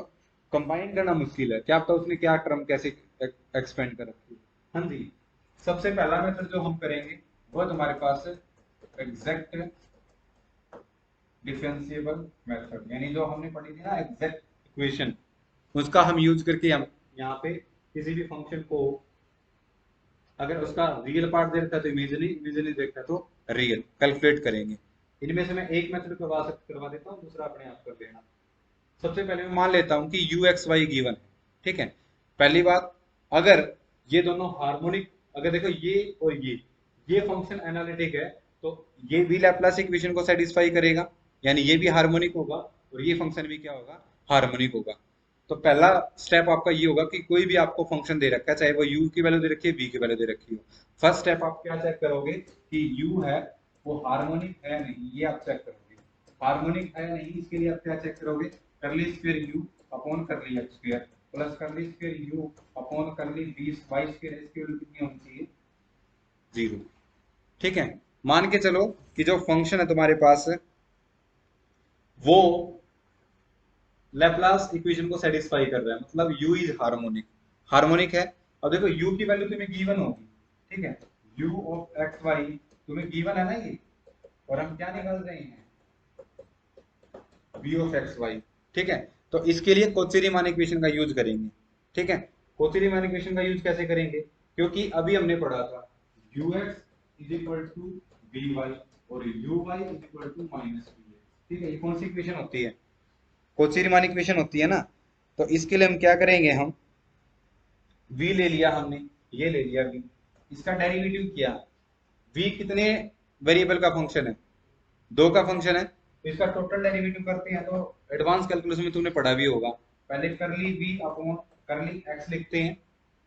कंबाइन करना मुश्किल है, क्या पता उसने क्या क्रम कैसे एक्सपेंड कर रखी है। हाँ जी, सबसे पहला मेथड जो हम करेंगे वो तुम्हारे पास एग्जैक्ट डिफरेंशिएबल मेथड, यानी जो हमने पढ़ी थी ना एग्जैक्ट इक्वेशन, उसका हम यूज करके हम यहाँ पे किसी भी फंक्शन को अगर उसका रियल पार्ट दे रखा है तो इमेजिनरी, इमेजिनरी देखता है तो रियल, कैलकुलेट करेंगे। इनमें से मैं एक मेथड करवा देता हूँ, दूसरा अपने आप कर लेना। सबसे पहले मैं मान लेता हूँ कि यू एक्स वाई गिवन है। ठीक है, पहली बात, अगर ये दोनों हार्मोनिक, अगर देखो ये और ये फंक्शन एनालिटिक है, तो ये भी लैप्लास इक्वेशन को सेटिस्फाई करेगा, यानी ये भी हार्मोनिक होगा और ये फंक्शन भी क्या होगा, हार्मोनिक होगा। तो पहला स्टेप आपका ये होगा कि कोई भी आपको फंक्शन दे रखा है, चाहे वो u की वैल्यू दे रखी है, v की वैल्यू दे रखी हो, फर्स्ट स्टेप आप क्या चेक करोगे कि u है वो हार्मोनिक है नहीं, ये आप चेक करोगे। हार्मोनिक है नहीं, इसके लिए आप क्या चेक करोगे, करली square u upon curly x square plus curly square u upon करली v y स्क्वायर, इसकी वैल्यू कितनी होनी चाहिए, 0। ठीक है, मान के चलो कि जो फंक्शन है तुम्हारे पास वो लैप्लास इक्वेशन को सेटिस्फाई कर रहा है, मतलब u इज हार्मोनिक, हार्मोनिक है। अब देखो u की वैल्यू तुम्हें गिवन होगी, ठीक है, u ऑफ एक्स वाई तुम्हें गिवन है ना ये, और हम क्या निकाल रहे हैं, v ऑफ एक्स वाई। ठीक है, तो इसके लिए कोची रीमान इक्वेशन का यूज करेंगे। ठीक है, कोची रीमान इक्वेशन का यूज कैसे करेंगे, क्योंकि अभी हमने पढ़ा था ux is equal to vy और uy is equal to minus vx। ठीक है, ये कौन सी इक्वेशन होती है, कोची रीमान इक्वेशन होती है ना। तो इसके लिए हम क्या करेंगे, हम v ले लिया हमने, ये ले लिया v, इसका डेरिवेटिव किया। v कितने वेरिएबल का फंक्शन है, 2 का फंक्शन है, तो इसका टोटल डेरिवेटिव करते हैं। तो एडवांस कैलकुलस में तुमने पढ़ा भी होगा, पहले करली v अपॉन करली x लिखते हैं,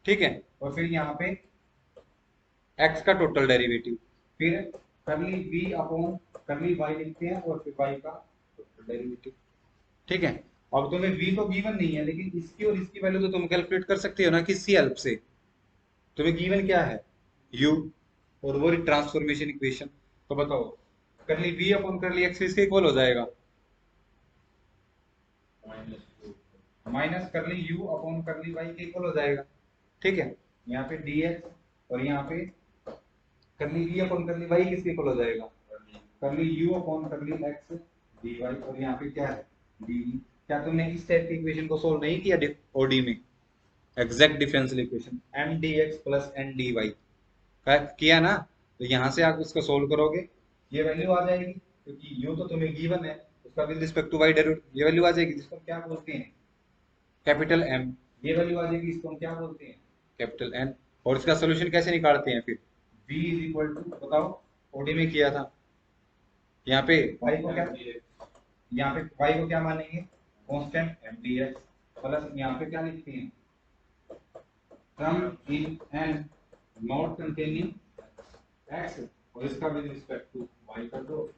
ठीक है, और फिर यहाँ पे x का टोटल डेरिवेटिव, फिर करली v अपॉन करली y लिखते हैं और फिर y का टोटल डेरिवेटिव। ठीक है, अब तुम्हें v तो गिवन नहीं है, लेकिन इसकी और इसकी वैल्यू तो तुम कैलकुलेट कर सकते हो ना किसी हेल्प से। तुम्हें गिवन क्या है, u, और वो ट्रांसफॉर्मेशन इक्वेशन। तो बताओ करली v अपॉन करली x इसके इक्वल हो जाएगा, माइनस करली u अपॉन करली y के इक्वल हो जाएगा। ठीक है, यहाँ पे dx और यहाँ पे करली v अपॉन करली y किसके इक्वल हो जाएगा, करली u upon curly x dy, और यहाँ पे क्या है dy। क्या तुमने इस टाइप की इक्वेशन को सोल्व नहीं किया ओडी में, exact differential equation m dx plus n dy किया ना, तो यहाँ से आप इसको सोल्व करोगे, ये वैल्यू आ जाएगी, क्योंकि u तो तुम्हें गिवन है, उसका with respect to y derivative ये वैल्यू आ जाएगी, जिसको क्या बोलते हैं कैपिटल M, ये वैल्यू आ जाएगी, इसको हम क्या बोलते हैं कैपिटल N। और इसका सोल्यूशन कैसे निकालते हैं फिर, v इज इक्वल टू, बताओ ओडी में किया था, यहाँ पे y को क्या, यहाँ पे y को क्या मानेंगे कांस्टेंट m dx, प्लस यहाँ पे क्या लिखते हैं सम इन n नॉट कंटेनिंग x, और इसका विद रिस्पेक्ट टू y कर दो,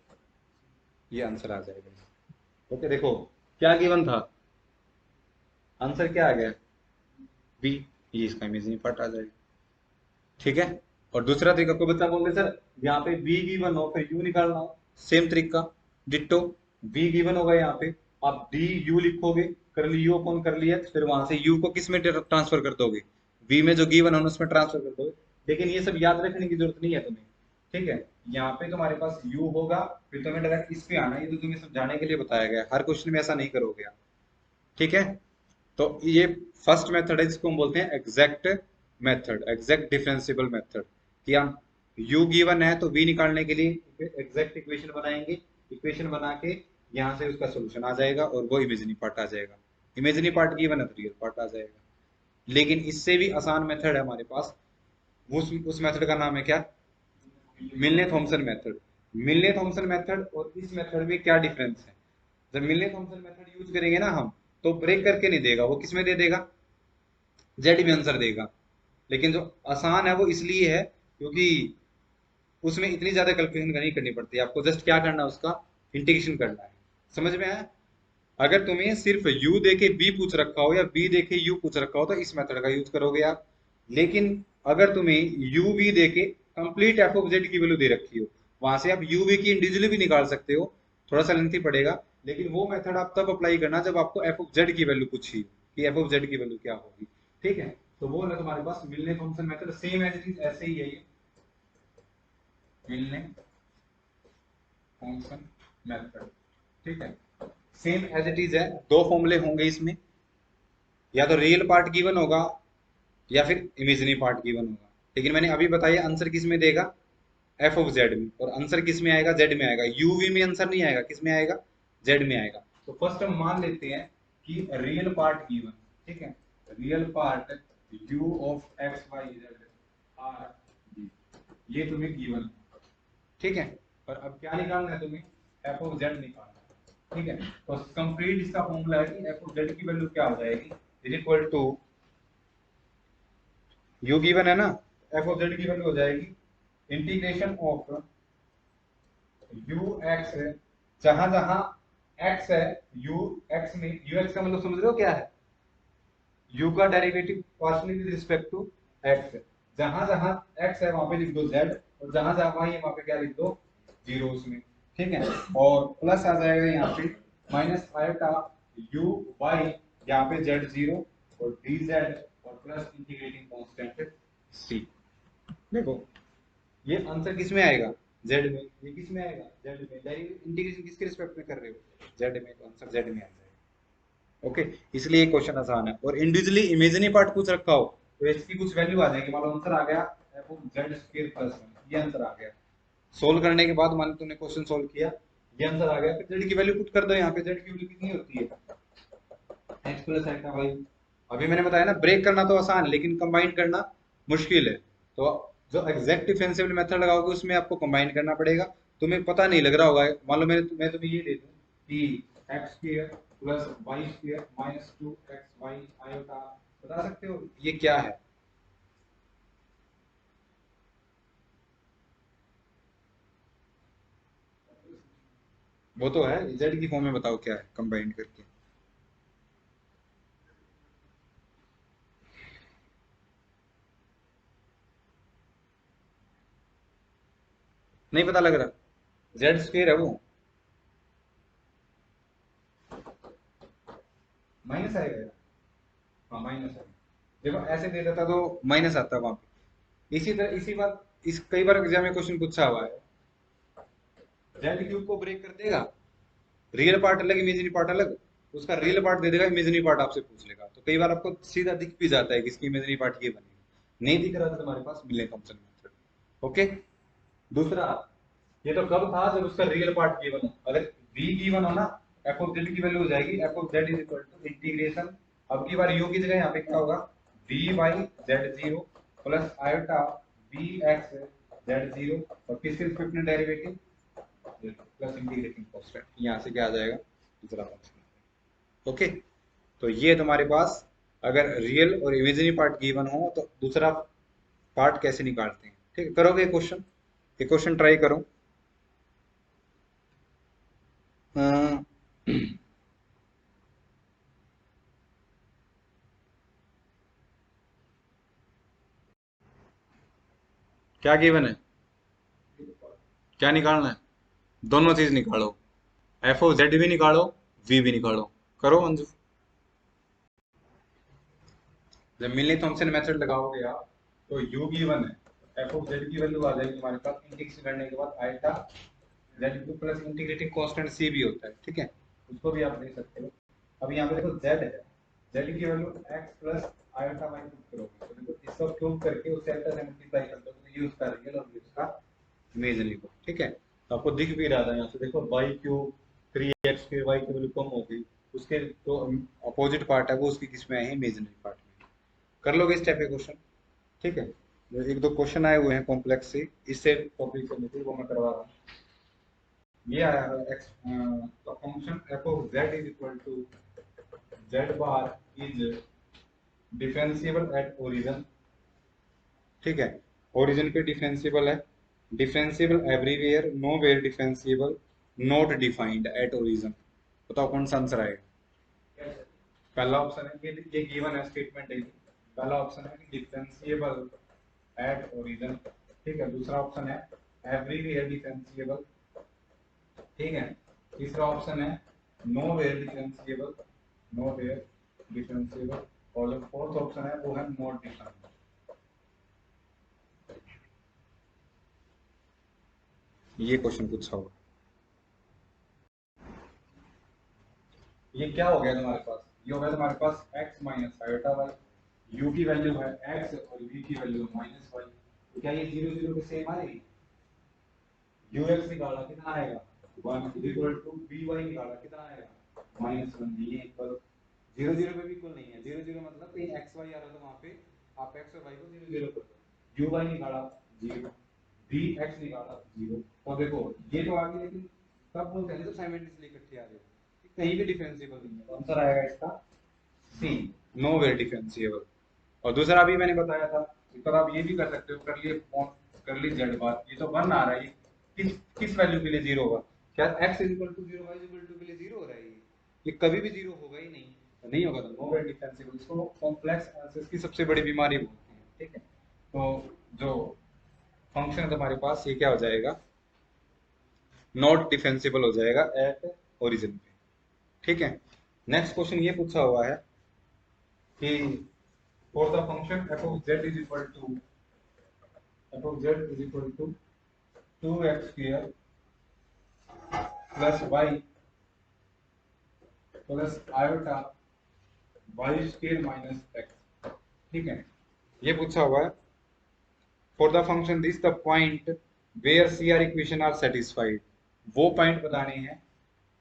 ये आंसर आ जाएगा। ओके, देखो क्या गिवन था, आंसर क्या आ गया बी, ये इसका इमेजिनरी पार्ट आ जाएगा। ठीक है, और दूसरा तरीका को बता बोलते सर यहाँ पे बी गिवन हो फिर यू निकालना हो, सेम तरीका डिट्टो, बी गिवन होगा यहाँ पे आप डी यू लिखोगे, कर ली यू अपॉन कर लिया, फिर वहां से यू को किस में ट्रांसफर कर दोगे, वी में जो गिवन है उसमें ट्रांसफर कर दोगे। लेकिन ये सब याद रखने की जरूरत नहीं है तुम्हें। ठीक है, यहाँ पे तुम्हारे पास यू होगा, फिर तुम्हें डायरेक्ट इस पे आना, ये तो तुम्हें समझाने के लिए बताया गया, हर क्वेश्चन में ऐसा नहीं करोगे आप। ठीक है, तो ये फर्स्ट मेथड है जिसको हम बोलते हैं exact method, exact differentiable method, कि हम u गिवन है तो v निकालने के लिए एग्जैक्ट इक्वेशन बनाएंगे, इक्वेशन बना के यहाँ से उसका सॉल्यूशन आ जाएगा और वो इमेजिनरी पार्ट आ जाएगा, इमेजिनरी पार्ट गिवन है तो रियल पार्ट आ जाएगा। लेकिन इससे भी आसान मेथड है हमारे पास, उस मेथड का नाम है क्या, मिलने थॉमसन मेथड। मिलने थॉमसन मेथड और इस मेथड में क्या डिफरेंस है, जब मिलने थॉमसन मेथड यूज करेंगे ना हम, तो ब्रेक करके नहीं देगा, वो किस में दे देगा, जेड में आंसर देगा। लेकिन जो आसान है वो इसलिए है क्योंकि उसमें इतनी ज्यादा कैलकुलेशन नहीं करनी पड़ती, आपको जस्ट क्या करना है, उसका इंटीग्रेशन करना है। समझ में आया, अगर तुम्हें सिर्फ u देके b पूछ रखा हो या b देके u पूछ रखा हो तो इस मेथड का यूज करोगे आप। लेकिन अगर तुम्हें u v देके कंप्लीट एफ ऑफ जेड की वैल्यू दे रखी हो, वहां से आप u v की इंडिविजुअली भी निकाल सकते हो, थोड़ा सा लेंथी पड़ेगा, लेकिन वो मेथड आप तब अप्लाई करना जब आपको एफ ऑफ जेड की वैल्यू पूछी कि एफ ऑफ जेड की वैल्यू क्या होगी। ठीक है, तो वो है तुम्हारे पास Milne Thomson method, same as it is ऐसे ही है ये मिलने थॉमसन मेथड। ठीक है, सेम एज इट इज है, 2 फॉर्मूले होंगे इसमें, या तो रियल पार्ट गिवन होगा या फिर इमेजिनरी पार्ट गिवन होगा। लेकिन मैंने अभी बताया आंसर किस में देगा, एफ ऑफ जेड में, और आंसर किस में आएगा, जेड में आएगा, यूवी में आंसर नहीं आएगा, किस में आएगा, जेड में आएगा। तो फर्स्ट हम मान लेते हैं कि रियल पार्ट गिवन, ठीक है, real part u of x y z r d, ये तुम्हें गिवन। ठीक है, और अब क्या निकालना है तुम्हें, एफ ऑफ जेड निकालना है। ठीक है। तो कंप्लीट इसका फॉर्मूला है कि एफ ऑफ जेड की वैल्यू क्या हो जाएगी, is equal to u given है ना, एफ ऑफ जेड की वैल्यू हो जाएगी इंटीग्रेशन ऑफ यू एक्स, जहां जहां एक्स है, यू एक्स में, यू एक्स का मतलब समझ रहे हो क्या है, u का derivative partially with respect to x, जहां जहां x है वहां पे लिख दो z, और जहां जहां y है वहां पे क्या लिख दो, जीरो उसमें, ठीक है। और प्लस आ जाएगा यहाँ पे माइनस आयोटा u y, यहाँ पे z जीरो और dz, और प्लस इंटीग्रेटिंग कांस्टेंट c। देखो ये आंसर किस में आएगा, z में, ये किस में आएगा, z में, इंटीग्रेशन किसके रिस्पेक्ट में कर रहे हो, z में, तो आंसर z में आ जाएगा। ओके, इसलिए क्वेश्चन आसान है। और इंडिविजुअली इमेजिनरी पार्ट पूछ रखा हो तो इसकी कुछ वैल्यू आ जाएगी, मान लो आंसर आ गया f of z square plus 1, ये आंसर आ गया। सोल्व करने के बाद मान लो तुमने क्वेश्चन सोल्व किया, ये आंसर आ गया, फिर z की वैल्यू पुट कर दो, यहाँ पे z की वैल्यू कितनी होती है, x प्लस आएगा y। अभी मैंने बताया ना, ब्रेक करना तो आसान है लेकिन कंबाइन करना मुश्किल है। तो जो एग्जैक्ट डिफरेंशियल मेथड लगाओगे उसमें आपको कंबाइन करना पड़ेगा। तुम्हें पता नहीं लग रहा होगा, मान लो मैं तुम्हें ये दे दूं कि x square plus y square minus 2xy iota, बता सकते हो ये क्या है, वो तो है, z की फॉर्म में बताओ क्या है कंबाइन करके। नहीं पता लग रहा, जेड स्क्वायर है वो, माइनस आएगा, हाँ माइनस आएगा। देखो ऐसे दे देता तो माइनस आता वहां पे। इसी तरह इसी बात इस कई बार एग्जाम में क्वेश्चन पूछा हुआ है, जेड क्यूब को ब्रेक कर देगा, रियल पार्ट अलग इमेजिनरी पार्ट अलग, उसका रियल पार्ट दे देगा, इमेजिनरी पार्ट आपसे पूछ लेगा। तो कई बार आपको सीधा दिख भी जाता है कि इसकी इमेजिनरी पार्ट ये बनेगा, नहीं दिख रहा था तुम्हारे पास, मिले थॉम्सन मेथड। ओके, दूसरा, ये तो कब था जब उसका रियल पार्ट गिवन हो, अगर v गिवन हो ना, एफ ऑफ जेड की वैल्यू हो जाएगी f of Z is equal to integration, अब की बार u की जगह यहाँ पे क्या होगा, v y z zero plus iota v x z zero, और किसके रिस्पेक्ट में डेरिवेटिव, प्लस इंटीग्रेटिंग कांस्टेंट, यहाँ से क्या आ जाएगा, दूसरा फंक्शन। ओके, तो ये तुम्हारे पास अगर रियल और इमेजिनरी पार्ट गिवन हो तो दूसरा पार्ट कैसे निकालते हैं, ठीक है। करोगे क्वेश्चन, ये क्वेश्चन ट्राई करो। अ, क्या गिवन है, क्या निकालना है, दोनों चीज निकालो, एफ ओ जेड भी निकालो, वी भी निकालो। करो अंजू, जब मिलनी थॉम्सन मेथड लगाओगे आप तो यू गिवन है, एफ ऑफ जेड की वैल्यू आ जाएगी तुम्हारे पास, इंटीग्रेशन करने के बाद आएगा Z two plus integrating constant C भी होता है, ठीक है, उसको भी आप ले सकते हो। अब यहाँ पे देखो जेड है, जेड की value x plus iota y put करोगे, तो देखो इसको क्यूब करके उस सेंटर से मल्टीप्लाई कर दो, तो ये उसका रियल और ये उसका इमेजिनरी को, ठीक है। तो आपको दिख भी रहा था यहाँ से, देखो वाई क्यूब 3x के वाई की वैल्यू कम हो गई, उसके तो अपोजिट पार्ट है वो उसकी किस में आए हैं, इमेजिनरी पार्ट में। कर लोगे इस टाइप के क्वेश्चन, ठीक है। एक दो क्वेश्चन आए हुए हैं कॉम्प्लेक्स से, इससे टॉपिक से रिलेटेड, वो मैं करवा रहा हूँ। ये आया है एक्स, तो function f of Z is equal to Z bar is differentiable at origin, ठीक है, ओरिजिन पे डिफरेंशिएबल है, differentiable everywhere, nowhere differentiable, not defined at origin. बताओ कौन सा आंसर आएगा। पहला ऑप्शन है, ये गिवन है स्टेटमेंट है, पहला ऑप्शन है कि डिफरेंशिएबल एट ओरिजिन, ठीक है। दूसरा ऑप्शन है एवरीवेयर डिफरेंशिएबल, ठीक है। तीसरा ऑप्शन है nowhere differentiable, nowhere differentiable, और जो फोर्थ ऑप्शन है वो है नॉट डिफाइंड। ये क्वेश्चन पूछा होगा। ये क्या हो गया तुम्हारे पास, ये हो गया तुम्हारे पास x minus iota y, u की वैल्यू है x और v की वैल्यू माइनस वाई, तो क्या ये जीरो जीरो के सेम आएगी, ux निकाला कितना आएगा 1 इज इक्वल टू vy निकाला कितना आएगा -1, ये इक्वल जीरो जीरो पे भी इक्वल नहीं है, जीरो जीरो मतलब कहीं x y आ रहा था वहां पे आप x और y को जीरो जीरो कर दो, uy निकाला 0, vx निकाला 0, तो देखो ये तो आ गई, लेकिन कब बोलते हैं तो साइमल्टेनियसली इकट्ठे आ रहे हो, कहीं भी डिफरेंशिएबल नहीं है, तो आंसर आएगा इसका सी, नो वे डिफरेंशिएबल। और दूसरा भी मैंने बताया था, इस पर आप ये भी कर सकते हो, कर ली जेड बार, ये तो 1 आ रहा है, किस किस वैल्यू के लिए 0 होगा? क्या x is equal to 0, y is equal to के लिए 0 हो रहा है? ये कभी भी 0 होगा ही नहीं, तो नहीं होगा, तो नो वे डिफरेंशिएबल। इसको कॉम्प्लेक्स आंसर्स की सबसे बड़ी बीमारी बोलते हैं, ठीक है। तो जो फंक्शन है तुम्हारे पास, ये क्या हो जाएगा? नॉट डिफरेंशिएबल हो जाएगा एट ओरिजिन पे, ठीक है। नेक्स्ट क्वेश्चन ये पूछा हुआ है कि for the function f of z is equal to 2x square plus y plus iota y square minus x, ठीक है। ये पूछा हुआ है for the function this the point where C R equation are satisfied, वो point बताने हैं,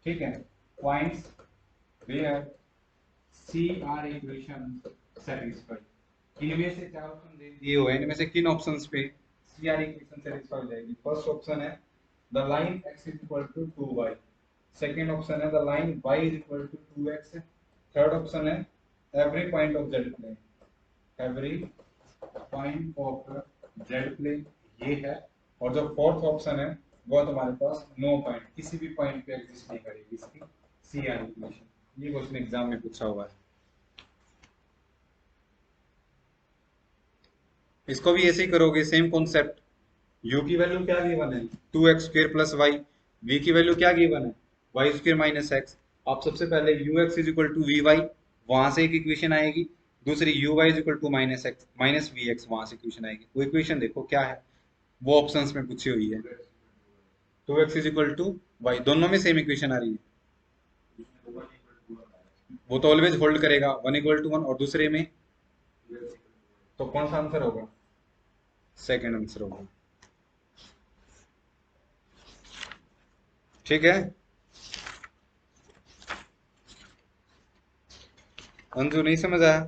ठीक है। Points where C R equation satisfied, इनमें से चार ऑप्शन दे दिए हुए हैं, इनमें से किन ऑप्शंस पे सी आर इक्वेशन सेटिस्फाई हो जाएगी? फर्स्ट ऑप्शन है the line x is equal to 2y, second option है the line y is equal to 2x, third option है every point of z plane, every point of z plane, ये है। और जो fourth option है वो तुम्हारे पास नो पॉइंट, किसी भी पॉइंट पे एग्जिस्ट नहीं करेगी इसकी सी आर इक्वेशन। ये क्वेश्चन एग्जाम में पूछा हुआ है। इसको भी ऐसे ही करोगे, सेम कॉन्सेप्ट। u की वैल्यू क्या गिवन है? 2x square plus y. v की वैल्यू क्या गिवन है? y square minus x. आप सबसे पहले ux is equal to v y, वहां से एक इक्वेशन आएगी। दूसरी uy is equal to minus x minus v x, वहां से इक्वेशन आएगी। वो इक्वेशन देखो क्या है, वो ऑप्शंस में पूछी हुई है। 2x is equal to Y, दोनों में सेम इक्वेशन आ रही है। वो तो ऑलवेज होल्ड करेगा, 1 इक्वल टू 1, और दूसरे में तो कौन सा आंसर होगा? सेकेंड आंसर होगा, ठीक है। अंजू नहीं समझ आया?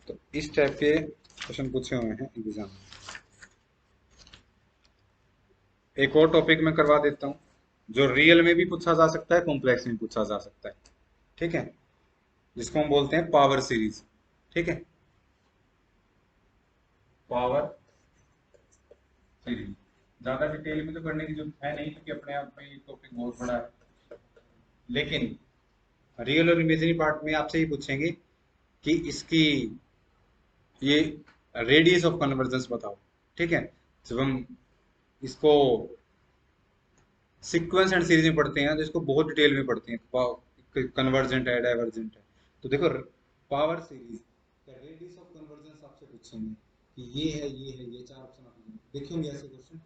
तो इस टाइप के क्वेश्चन पूछे हुए हैं एग्जाम में। एक और टॉपिक में करवा देता हूं, जो रियल में भी पूछा जा सकता है, कॉम्प्लेक्स में पूछा जा सकता है, ठीक है, जिसको हम बोलते हैं पावर सीरीज, ठीक है। पावर सीरीज ज्यादा डिटेल में तो करने की जरूरत है नहीं, क्योंकि अपने आप में ये टॉपिक बहुत बड़ा है। लेकिन रियल और इमेजिनरी पार्ट में आपसे ही पूछेंगे कि इसकी ये रेडियस ऑफ कन्वर्जेंस बताओ, ठीक है। जब हम इसको सीक्वेंस एंड सीरीज में पढ़ते हैं तो इसको बहुत डिटेल में पढ़ते हैं, कन्वर्जेंट है, डाइवर्जेंट है। तो देखो पावर सीरीज का रेडियस ऑफ कन्वर्जेंस आपसे पूछेंगे कि ये है, ये है, ये चार ऑप्शन आप देखेंगे ऐसे क्वेश्चन।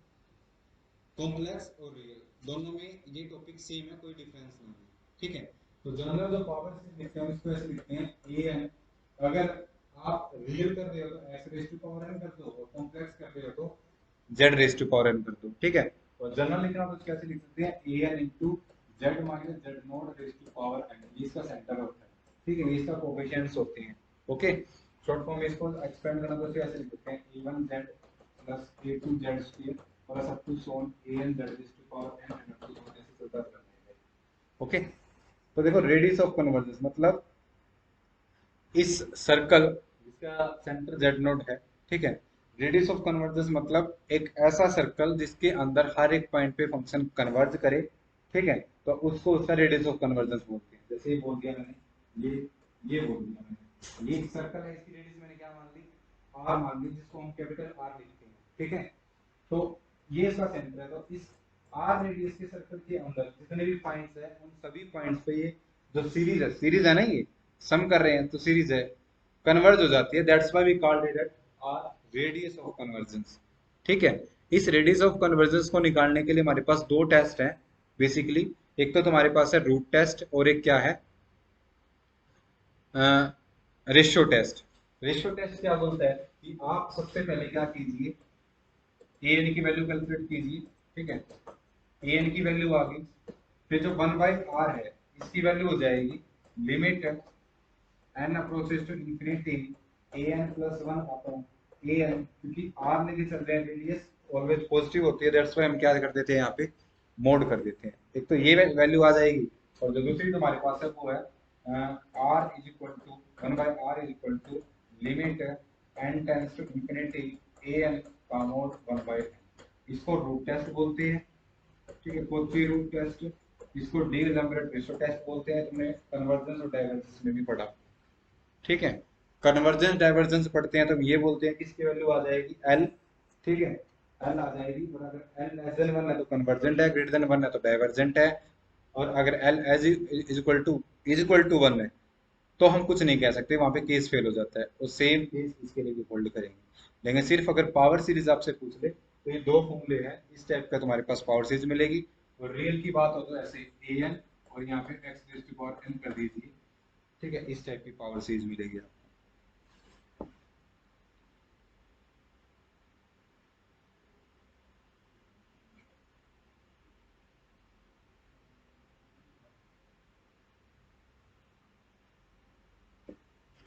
कॉम्प्लेक्स और रियल दोनों में ये टॉपिक सेम है, कोई डिफरेंस नहीं है, ठीक है। तो जनरल जो पावर सीरीज लिखते हैं उसको ऐसे लिखते हैं ए एन। अगर आप रियल कर रहे हो तो x raise to power n कर दो, और कॉम्प्लेक्स कर रहे हो तो z raise to power n कर दो, ठीक है। और जनरल लिखना तो कैसे लिख सकते हैं? A N into Z minus Z not raise to power N, ये इसका सेंटर होता है, ठीक है, ये इसका कोएफिशिएंट्स होते हैं, ओके। शॉर्ट फॉर्म में इसको एक्सपेंड करना तो ऐसे लिख सकते हैं a1z plus a2z square plus up to so on an z raise to power n and up to so ऐसे चलता रहता है, ओके। तो देखो रेडियस ऑफ कन्वर्जेंस मतलब इस सर्कल जिसका सेंटर जेड नोड है, ठीक है। रेडियस ऑफ कन्वर्जेंस मतलब एक ऐसा सर्कल जिसके अंदर हर एक पॉइंट पे फंक्शन कन्वर्ज करे, ठीक है, तो उसको उसका रेडियस ऑफ कन्वर्जेंस बोलते हैं। जैसे ये बोल दिया मैंने, ये बोल दिया मैंने, ये एक सर्कल है, इसकी रेडियस मैंने क्या मान ली? आर मान ली, जिसको हम कैपिटल आर लिखते हैं, ठीक है। तो ये इसका सेंटर है, तो इस आर रेडियस के सर्कल के अंदर जितने भी पॉइंट्स है उन सभी पॉइंट्स पे ये जो सीरीज है ना, ये सम कर रहे हैं तो सीरीज है, कन्वर्ज हो जाती है, that's why we called it R radius of convergence, ठीक है। इस रेडियस ऑफ कन्वर्जेंस को निकालने के लिए हमारे पास दो टेस्ट हैं बेसिकली। एक तो तुम्हारे पास है रूट टेस्ट, और एक क्या है? Ratio test. रेशियो टेस्ट क्या बोलता है कि आप सबसे पहले क्या कीजिए, ए एन की वैल्यू कैलकुलेट कीजिए, ठीक है। ए एन की वैल्यू आ गई, फिर जो 1/r है इसकी वैल्यू हो जाएगी limit n approaches to infinity an plus 1 upon an, क्योंकि r लेके चल रहे हैं रेडियस ऑलवेज पॉजिटिव होती है, दैट्स व्हाई हम क्या कर देते हैं यहाँ पे मोड कर देते हैं। एक तो ये वैल्यू आ जाएगी, और जो दूसरी तुम्हारे पास है वो है R is equal to 1/r is equal to limit n tends to infinity a n का मोड 1/n। इसको रूट टेस्ट बोलते हैं, ठीक है, कोची रूट टेस्ट। इसको डी लैम्बर्ट रेशो टेस्ट बोलते हैं, तुमने कन्वर्जेंस और डाइवर्जेंस में भी पढ़ा, ठीक है। कन्वर्जेंस डाइवर्जेंस पढ़ते हैं तो ये बोलते हैं कि इसकी वैल्यू आ जाएगी एल, ठीक है, एल आ जाएगी। और अगर एल लेस देन 1 है तो कन्वर्जेंट है, ग्रेटर देन 1 है तो डाइवर्जेंट है। और अगर L as is equal to 1 है तो हम कुछ नहीं कह सकते, वहां पे केस फेल हो जाता है। और सेम केस इसके लिए भी होल्ड करेंगे। लेकिन सिर्फ अगर पावर सीरीज आपसे पूछ ले तो ये दो फॉर्मूले हैं, इस टाइप का तुम्हारे पास पावर सीरीज मिलेगी। और रियल की बात हो तो ऐसे ए एन और यहाँ पे x raise to power n कर दीजिए, ठीक है, इस टाइप की पावर सीरीज मिलेगी आपको।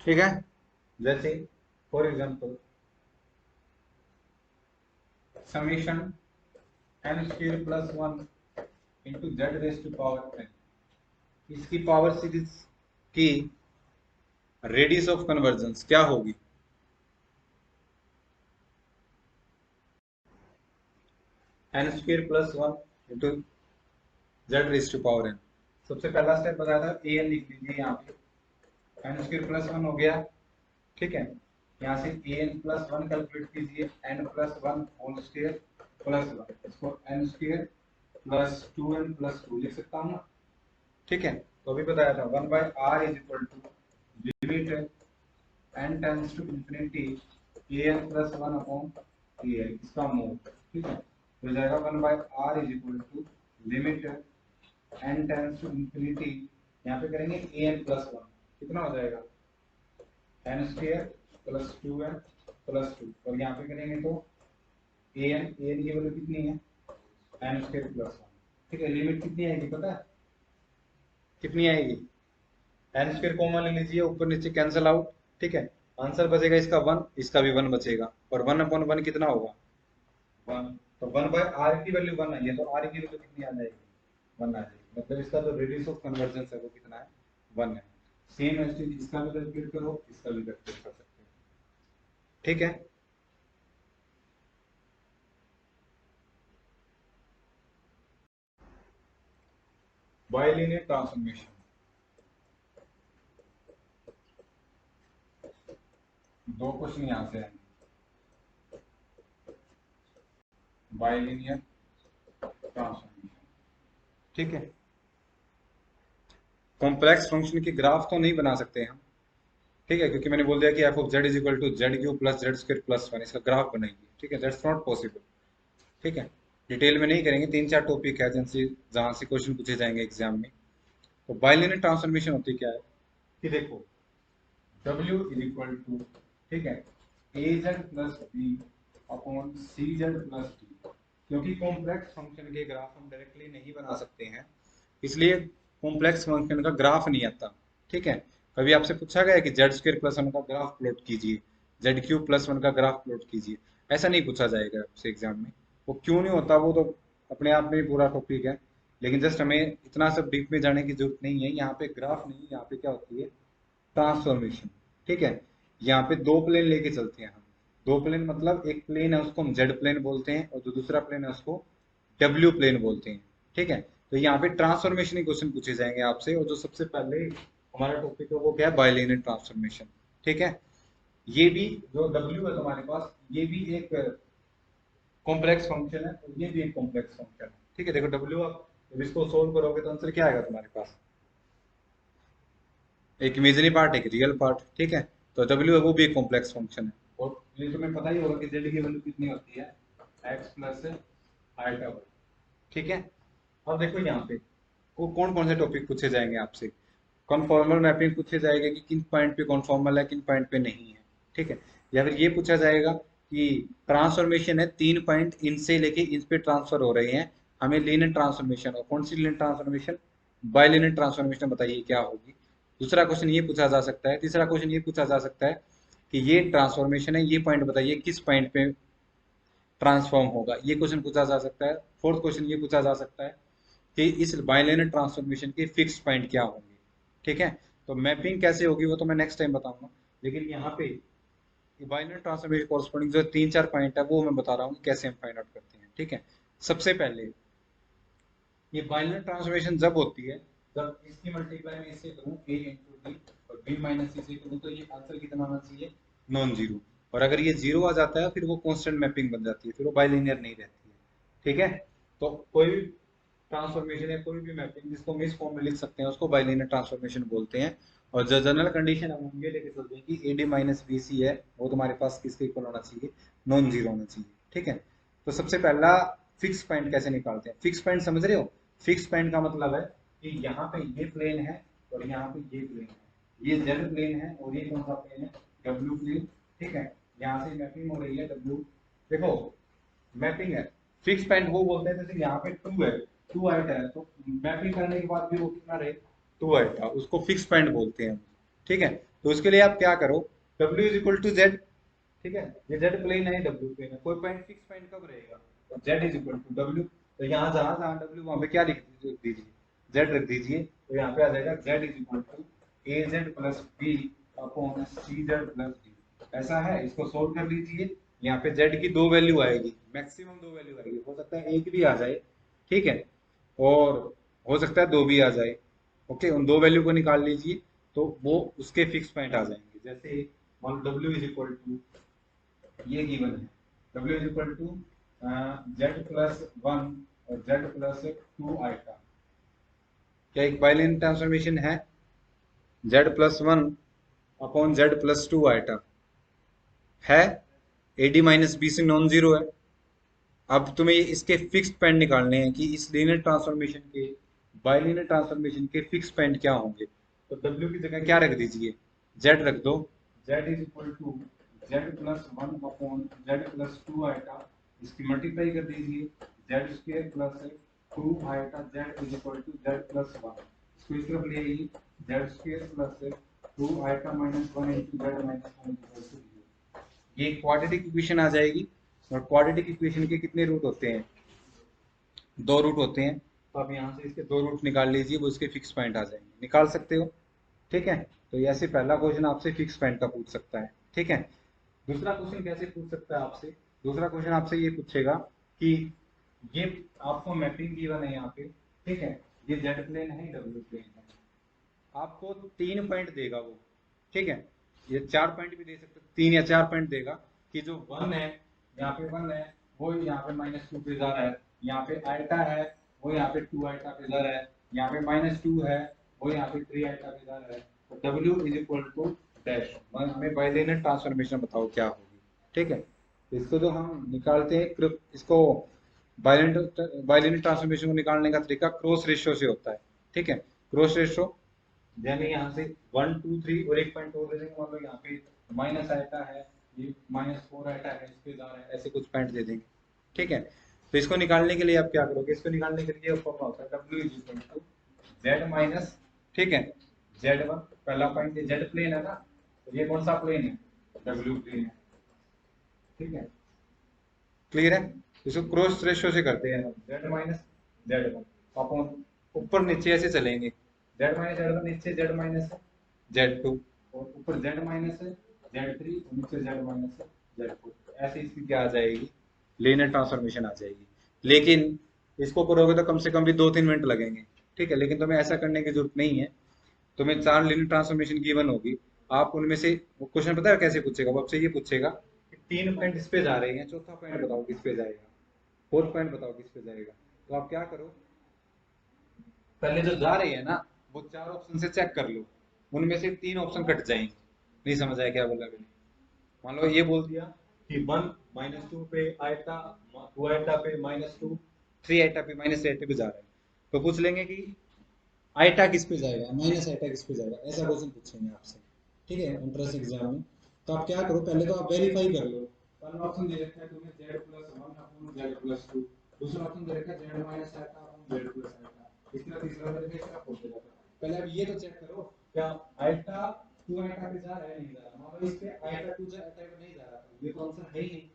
ठीक है, जैसे for example summation n square plus 1 into z raise to power n, इसकी पावर सीरीज की रेडियस ऑफ कन्वर्जेंस क्या होगी? N square plus 1 into z raise to power n. सबसे पहला स्टेप बताया था, ए एन लिख लीजिए यहाँ पे, एन स्क्वायर प्लस 1 हो गया, ठीक है। यहाँ से ए एन प्लस 1 कैलकुलेट कीजिए, n plus 1 whole square plus 1, इसको N square plus 2n plus 2 लिख सकता हूँ ना, ठीक है। तो अभी बताया था 1/r is equal to limit n tends to infinity a n plus 1 upon a n, इसका मोड, ठीक है। तो हो जाएगा 1/r is equal to limit n tends to infinity, यहाँ पे करेंगे ए एन प्लस 1, कितना हो जाएगा N square plus 2n plus 2, और यहाँ पे करेंगे तो ए एन की वैल्यू कितनी है एन स्क्वायर प्लस 1, ठीक है। लिमिट कितनी आएगी पता है, कितनी आएगी, एन स्क्वायर कॉमन ले लीजिए, ऊपर नीचे कैंसिल आउट, ठीक है। आंसर बचेगा इसका 1, इसका भी 1 बचेगा, और 1/1 कितना होगा 1। तो 1/r की वैल्यू 1 आई है, तो r की वैल्यू कितनी आ जाएगी 1 आ जाएगी। मतलब इसका जो रेडियस ऑफ कन्वर्जेंस है वो कितना है 1 है। सेम एज इसका भी कैलकुलेट करो, इसका भी कैलकुलेट कर सकते हो, ठीक है। बाइलिनियर ट्रांसफॉर्मेशन, दो क्वेश्चन यहाँ से आएंगे। बाइलिनियर ट्रांसफॉर्मेशन, ठीक है। कॉम्प्लेक्स फंक्शन की ग्राफ तो नहीं बना सकते हम, ठीक है, क्योंकि मैंने बोल दिया कि f of Z is equal to z cube plus z square plus 1, इसका ग्राफ बनाएंगे, ठीक है, दैट्स नॉट पॉसिबल, ठीक है। डिटेल में नहीं करेंगे, 3-4 टॉपिक है जिनसे जहां से क्वेश्चन पूछे जाएंगे एग्जाम में। तो बाइलिनियर ट्रांसफॉर्मेशन होती क्या है कि देखो W इज इक्वल टू, ठीक है, ए z plus b upon c z plus D. क्योंकि कॉम्प्लेक्स फंक्शन के ग्राफ हम डायरेक्टली नहीं बना सकते हैं, इसलिए कॉम्प्लेक्स फंक्शन का ग्राफ नहीं आता, ठीक है। कभी आपसे पूछा गया कि जेड स्क्वायर प्लस 1 का ग्राफ प्लॉट कीजिए, जेड क्यूब प्लस 1 का ग्राफ प्लॉट कीजिए, ऐसा नहीं पूछा जाएगा आपसे एग्जाम में। वो क्यों नहीं होता वो तो अपने आप में पूरा टॉपिक है, लेकिन जस्ट हमें इतना सब डीप में जाने की जरूरत नहीं है। यहाँ पे ग्राफ नहीं, यहाँ पे क्या होती है ट्रांसफॉर्मेशन, ठीक है। यहाँ पे दो प्लेन लेके चलते हैं हम, दो प्लेन मतलब एक प्लेन है उसको हम जेड प्लेन बोलते हैं, और जो दूसरा प्लेन है उसको डब्ल्यू प्लेन बोलते हैं, ठीक है। तो यहाँ पे ट्रांसफॉर्मेशन के क्वेश्चन पूछे जाएंगे आपसे, और जो सबसे पहले हमारा टॉपिक है वो क्या है बाइलिनियर ट्रांसफॉर्मेशन, ठीक है। ये भी जो डब्ल्यू है तुम्हारे पास, ये भी एक कॉम्प्लेक्स फंक्शन है, और ये भी एक कॉम्प्लेक्स फंक्शन है, ठीक है। देखो डब्ल्यू आप जब इसको सोल्व करोगे तो आंसर क्या आएगा तुम्हारे पास, एक इमेजिनरी पार्ट एक रियल पार्ट, ठीक है। तो डब्ल्यू है वो भी एक कॉम्प्लेक्स फंक्शन है। और ये तुम्हें पता ही होगा कि जेड की वैल्यू कितनी होती है एक्स प्लस आईटा वाई, ठीक है। अब देखो यहाँ पे वो कौन कौन से टॉपिक पूछे जाएंगे आपसे, कॉन्फॉर्मल मैपिंग पूछे जाएगा कि किन पॉइंट पे कॉन्फॉर्मल है किन पॉइंट पे नहीं है, ठीक है। या फिर ये पूछा जाएगा कि ट्रांसफॉर्मेशन है, 3 पॉइंट इनसे लेके इन पे ट्रांसफर हो रहे हैं, हमें लीनियर ट्रांसफॉर्मेशन, और कौन सी लीनियर ट्रांसफॉर्मेशन बाइलिनियर ट्रांसफॉर्मेशन बताइए क्या होगी। दूसरा क्वेश्चन ये पूछा जा सकता है, तीसरा क्वेश्चन ये पूछा जा सकता है कि ये ट्रांसफॉर्मेशन है, ये पॉइंट बताइए किस पॉइंट पे ट्रांसफॉर्म होगा, ये क्वेश्चन पूछा जा सकता है। फोर्थ क्वेश्चन ये पूछा जा सकता है कि इस बाइलिनियर ट्रांसफॉर्मेशन के फिक्स पॉइंट क्या होंगे। ठीक है, तो मैपिंग कैसे होगी वो तो मैं नेक्स्ट टाइम बताऊंगा, लेकिन यहाँ पे बाइनरी ट्रांसफॉर्मेशन कॉरस्पॉन्डिंग जो 3-4 पॉइंट है वो मैं बता रहा हूँ कि कैसे हम फाइंड आउट करते हैं। ठीक है, सबसे पहले ये बाइनरी ट्रांसफॉर्मेशन जब होती है जब इसकी मल्टीप्लाई में इससे करूँ a इंटू डी और b माइनस सी से करूँ तो ये आंसर कितना आना चाहिए, नॉन जीरो। और अगर ये जीरो आ जाता है फिर वो कांस्टेंट मैपिंग बन जाती है, फिर वो बाइलिनियर नहीं रहती है। ठीक है, तो कोई भी ट्रांसफॉर्मेशन या कोई भी मैपिंग जिसको हम इस फॉर्म में लिख सकते हैं उसको बाइलिनियर ट्रांसफॉर्मेशन बोलते हैं। और जो जनरल कंडीशन हम ये लेके चलते हैं कि AD माइनस BC है वो तुम्हारे पास किसके इक्वल होना चाहिए, नॉन जीरो होना चाहिए। ठीक है, तो सबसे पहला फिक्स पॉइंट कैसे निकालते हैं, फिक्स पॉइंट समझ रहे हो, फिक्स पॉइंट का मतलब है कि यहाँ पे ये प्लेन है और यहाँ पे ये प्लेन है, ये जेड प्लेन है और ये कौन सा प्लेन है, डब्ल्यू प्लेन। ठीक है, यहाँ से मैपिंग हो रही है डब्ल्यू, देखो मैपिंग है। फिक्स पॉइंट वो बोलते हैं जैसे यहाँ पे 2 है, 2 आइटा है, तो मैपिंग करने के बाद भी वो कितना रहे, 2 आइटा, उसको फिक्स पॉइंट बोलते हैं। ठीक है, तो उसके लिए आप क्या करो, W is equal to z. ठीक है, ये जेड प्लेन है, डब्ल्यू प्लेन है, कोई पॉइंट फिक्स पॉइंट कब रहेगा, तो जेड इज इक्वल टू डब्ल्यू। तो यहाँ जहां जहां डब्ल्यू वहां पे क्या लिख दीजिए, जेड रख दीजिए, तो यहाँ पे आ जाएगा z is equal to a z plus b upon c z plus d. ऐसा है, इसको सोल्व कर लीजिए। यहाँ पे जेड की दो वैल्यू आएगी, मैक्सिमम दो वैल्यू आएगी, हो सकता है एक भी आ जाए। ठीक है, और हो सकता है दो भी आ जाए। ओके, उन दो वैल्यू को निकाल लीजिए तो वो उसके फिक्स पॉइंट आ जाएंगे। जैसे मान डब्ल्यू इज इक्वल टू ये गिवन है, W is equal to z plus one और जेड प्लस टू आइटा। क्या एक बाइलिनियर ट्रांसफॉर्मेशन है, z plus one upon z plus two iota है, AD माइनस बी से नॉन जीरो है। अब तुम्हें इसके फिक्स पॉइंट निकालने हैं कि इस लीनियर ट्रांसफॉर्मेशन के बाइलिनियर ट्रांसफॉर्मेशन के फिक्स पॉइंट क्या होंगे। तो W की जगह क्या रख दीजिए, Z रख दो, Z is equal to z plus one upon z plus two iota, इसकी मल्टीप्लाई कर दीजिए, z square plus two iota z is equal to z plus one, इसको इस तरफ ले आइए, z square plus two iota minus one into Z minus one equal to zero. ये quadratic equation आ जाएगी। और क्वाड्रेटिक इक्वेशन के कितने रूट होते हैं, दो रूट होते हैं, तो आप यहाँ से इसके दो रूट निकाल लीजिए, वो इसके फिक्स पॉइंट आ जाएंगे, निकाल सकते हो। ठीक है, तो ये ऐसे पहला क्वेश्चन आपसे फिक्स पॉइंट का पूछ सकता है। ठीक है, दूसरा क्वेश्चन कैसे पूछ सकता है आपसे, दूसरा क्वेश्चन आपसे ये पूछेगा कि ये आपको मैपिंग गिवन है यहाँ पे। ठीक है, ये जेड प्लेन है, डब्ल्यू प्लेन है, आपको 3 पॉइंट देगा वो। ठीक है, ये 4 पॉइंट भी दे सकते, 3 या 4 पॉइंट देगा कि जो 1 है, यहाँ पे 1 है, वो यहाँ पे -2 पे जा रहा है, यहाँ पे आइटा है, वो यहाँ पे 2 आइटा पे जा रहा है, यहाँ पे -2 है, वो यहाँ पे 3 आइटा पे जा रहा है। तो W is equal to dash, हमें बाइलिनियर ट्रांसफॉर्मेशन बताओ क्या होगी। ठीक है, इसको जो हम निकालते हैं, इसको बाइलिनियर ट्रांसफॉर्मेशन को निकालने का तरीका क्रॉस रेशियो से होता है। ठीक है, क्रॉस रेशियो यानी यहाँ से 1 2 3 और एक पॉइंट और दे देंगे, मान लो यहाँ पे माइनस आइटा है, ये -4 आइटा है, इस पे जा रहा है, ऐसे कुछ पॉइंट दे देंगे। ठीक है, तो इसको निकालने के लिए आप क्या करोगे, इसको निकालने के लिए फॉर्मूला होता है W is equal to z minus, ठीक है, Z1 पहला पॉइंट, ये जेड प्लेन है ना, तो ये कौन सा प्लेन है, W प्लेन है। ठीक है, क्लियर है, इसको क्रॉस रेशियो से करते हैं, जेड माइनस Z1 अपॉन, ऊपर नीचे ऐसे चलेंगे, जेड माइनस Z1 नीचे जेड माइनस Z2 और ऊपर जेड माइनस Z3 और नीचे जेड माइनस Z4, ऐसे इसकी क्या आ जाएगी, लीनियर ट्रांसफॉर्मेशन आ जाएगी। लेकिन इसको करोगे तो कम से कम भी 2-3 मिनट लगेंगे। ठीक है, लेकिन तुम्हें ऐसा करने की जरूरत नहीं है, तुम्हें 4 लीनियर ट्रांसफॉर्मेशन गिवन होगी, आप उनमें से क्वेश्चन पता है कैसे पूछेगा, वो आपसे ये पूछेगा कि 3 पॉइंट इस पे जा रहे हैं, चौथा पॉइंट बताओ किस पे जाएगा, फोर्थ पॉइंट बताओ किस पे जाएगा। तो आप क्या करो, पहले जो जा रहे हैं ना वो 4 ऑप्शन से चेक कर लो, उनमें से 3 ऑप्शन कट जाएंगे। नहीं समझ आया क्या बोला मैंने, मान लो ये बोल दिया कि 1 -2 पे आइटा, 2 आइटा पे -2, 3 आइटा पे -8 पे जा रहा है, तो पूछ लेंगे कि आइटा किस पे जाएगा, माइनस आइटा किस पे जाएगा, ऐसा क्वेश्चन पूछेंगे आपसे। ठीक है, एंट्रेंस एग्जाम में। तो आप क्या करो, पहले तो आप वेरीफाई कर लो, पहला ऑप्शन दे रखा है तुम्हें Z+1 अपॉन Z+2, दूसरा ऑप्शन दे रखा है Z minus iota upon Z plus iota, तीसरा तीसरा दे रखा है, इसका फोर्थ दे रखा है। पहले आप ये तो चेक करो क्या आइटा 2 आइटा पे जा रहा है, नहीं जा रहा, मान लो इस पे आइटा 2 आइटा पे नहीं जा रहा, ये तो आंसर है ही नहीं,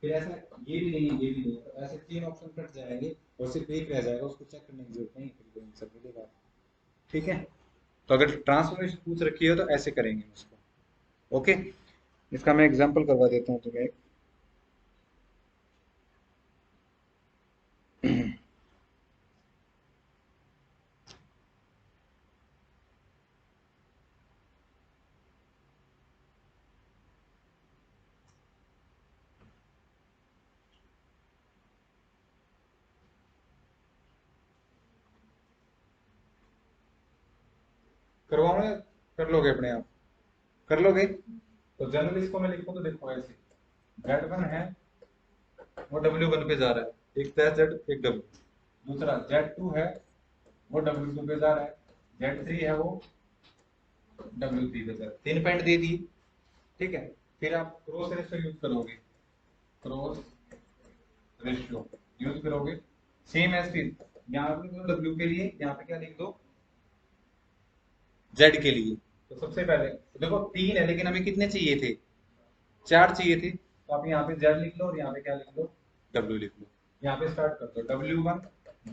फिर ऐसा ये भी नहीं ये भी नहीं, तो ऐसे 3 ऑप्शन कट जाएंगे और सिर्फ एक रह जाएगा, उसको चेक करने की जरूरत नहीं, फिर कोई आंसर मिलेगा। ठीक है, तो अगर ट्रांसफॉर्मेशन पूछ रखी है तो ऐसे करेंगे उसको। ओके, इसका मैं एग्जांपल करवा देता हूँ तुम्हें। करवाओ ना, कर लोगे अपने आप, कर लोगे। तो जनरली इसको मैं लिखूं तो देखो ऐसे, Z1 है वो W1 पे जा रहा है, एक तो Z एक W, दूसरा Z2 है वो W2 पे जा रहा है, Z3 है वो W3 पे जा रहा है। 3 पॉइंट दे दिए, ठीक है। फिर आप क्रॉस रेशियो यूज करोगे, क्रॉस रेशियो यूज करोगे, सेम एज फिर यहाँ पे तो W के लिए यहाँ पे क्या लिख दो, Z के लिए। तो सबसे पहले तो देखो 3 है लेकिन हमें कितने चाहिए थे, 4 चाहिए थे, तो आप यहाँ पे Z लिख लो और यहाँ पे क्या लिख लो, W लिख लो। यहाँ पे स्टार्ट कर दो, W1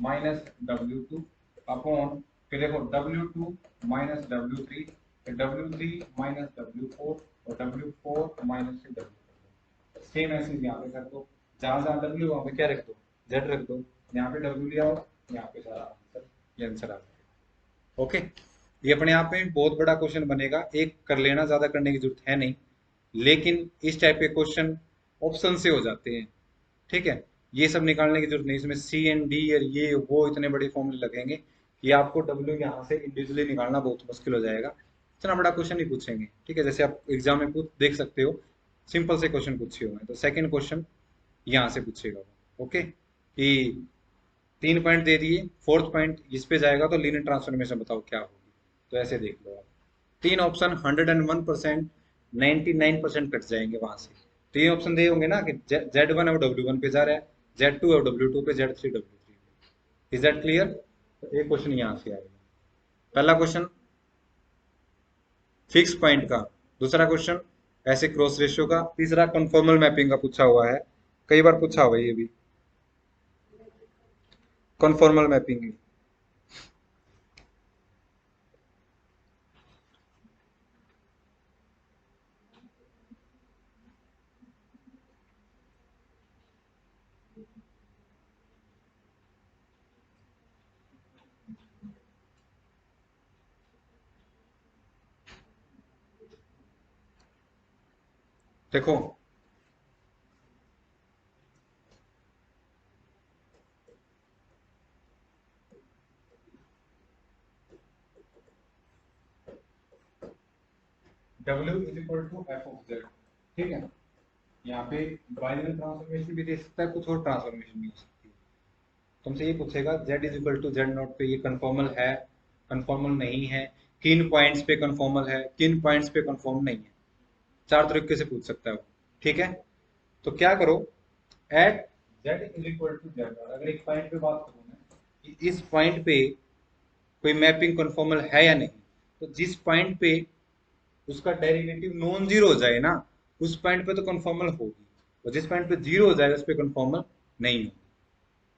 माइनस W2 अपॉन, फिर देखो W2 माइनस W3, फिर W3 माइनस W4 और W4 माइनस से W4। सेम ऐसे यहाँ पे कर दो, जहां जहां W वहां पे क्या रख दो, Z रख दो, यहाँ पे W ले आओ, यहाँ पे सारा आंसर, ये आंसर आ जाएगा। ओके, ये अपने आप में बहुत बड़ा क्वेश्चन बनेगा, एक कर लेना, ज्यादा करने की जरूरत है नहीं, लेकिन इस टाइप के क्वेश्चन ऑप्शन से हो जाते हैं। ठीक है, ये सब निकालने की जरूरत नहीं, इसमें सी एंड डी और ये वो इतने बड़े फॉर्मूले लगेंगे कि आपको डब्ल्यू यहाँ से इंडिविजुअली निकालना बहुत मुश्किल हो जाएगा, इतना बड़ा क्वेश्चन ही पूछेंगे। ठीक है, जैसे आप एग्जाम में पूछ देख सकते हो, सिंपल से क्वेश्चन पूछे हुए हैं, तो सेकंड क्वेश्चन यहाँ से पूछेगा वो। ओके, कि 3 पॉइंट दे दिए, फोर्थ पॉइंट इस पे जाएगा तो लीनियर ट्रांसफॉर्मेशन बताओ क्या होगी, तो ऐसे देख लो आप। 3 ऑप्शन 101%, 99% कट जाएंगे वहां से। 3 ऑप्शन दे होंगे ना कि Z1 है वो W1 पे जा रहा है, Z2 है वो W2 पे, Z3 W3 पे। Is that clear? तो एक क्वेश्चन यहाँ से आएगा, पहला क्वेश्चन फिक्स पॉइंट का, दूसरा क्वेश्चन ऐसे क्रॉस रेशियो का, तीसरा कन्फॉर्मल मैपिंग का पूछा हुआ है, कई बार पूछा हुआ है ये भी, कन्फॉर्मल मैपिंग। देखो W is equal to f of z, ठीक है। यहाँ पे बाइनरी ट्रांसफॉर्मेशन भी दे सकता है, कुछ और ट्रांसफॉर्मेशन भी हो सकती है। तुमसे ये पूछेगा z is equal to z naught पे ये कन्फॉर्मल है, कन्फॉर्मल नहीं है, किन पॉइंट्स पे कन्फॉर्मल है, किन पॉइंट्स पे कन्फॉर्म नहीं है, 4 तरीके से पूछ सकता है वो। ठीक है, तो क्या करो, at z is equal to z naught, अगर एक पॉइंट पे बात करूँ मैं कि इस पॉइंट पे कोई मैपिंग कन्फॉर्मल है या नहीं, तो जिस पॉइंट पे उसका डेरिवेटिव नॉन जीरो हो जाए ना, उस पॉइंट पे तो कन्फॉर्मल होगी, और जिस पॉइंट पे जीरो हो जाएगा उस पे कन्फॉर्मल नहीं होगी।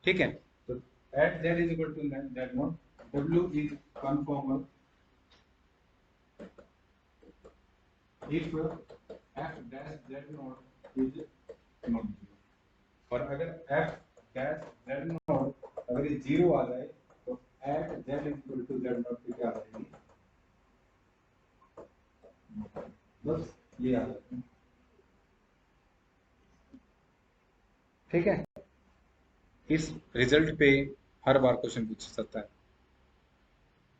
ठीक है, तो at z is equal to z naught w is conformal if f dash z naught is not zero, और अगर f डैश z नॉट अगर ये जीरो आ जाए तो at z is equal to z naught पे क्या आ जाएगी, बस ये आ जाता है। ठीक है, इस रिजल्ट पे हर बार क्वेश्चन पूछ सकता है,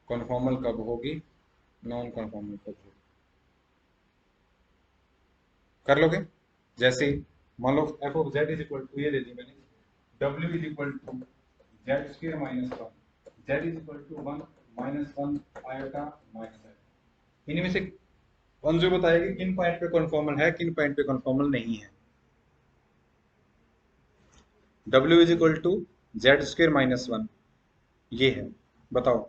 कन्फॉर्मल कब होगी, नॉन कन्फॉर्मल कब होगी, कर लोगे। जैसे मान लो F of Z is equal to, ये दे दी मैंने, W is equal to Z square minus one, Z is equal to one minus one iota minus iota, इनमें से कौन जो बताएगी किन पॉइंट पे कन्फॉर्मल है, किन पॉइंट पे कन्फॉर्मल नहीं है। डब्ल्यू is equal to Z square minus one, ये है, बताओ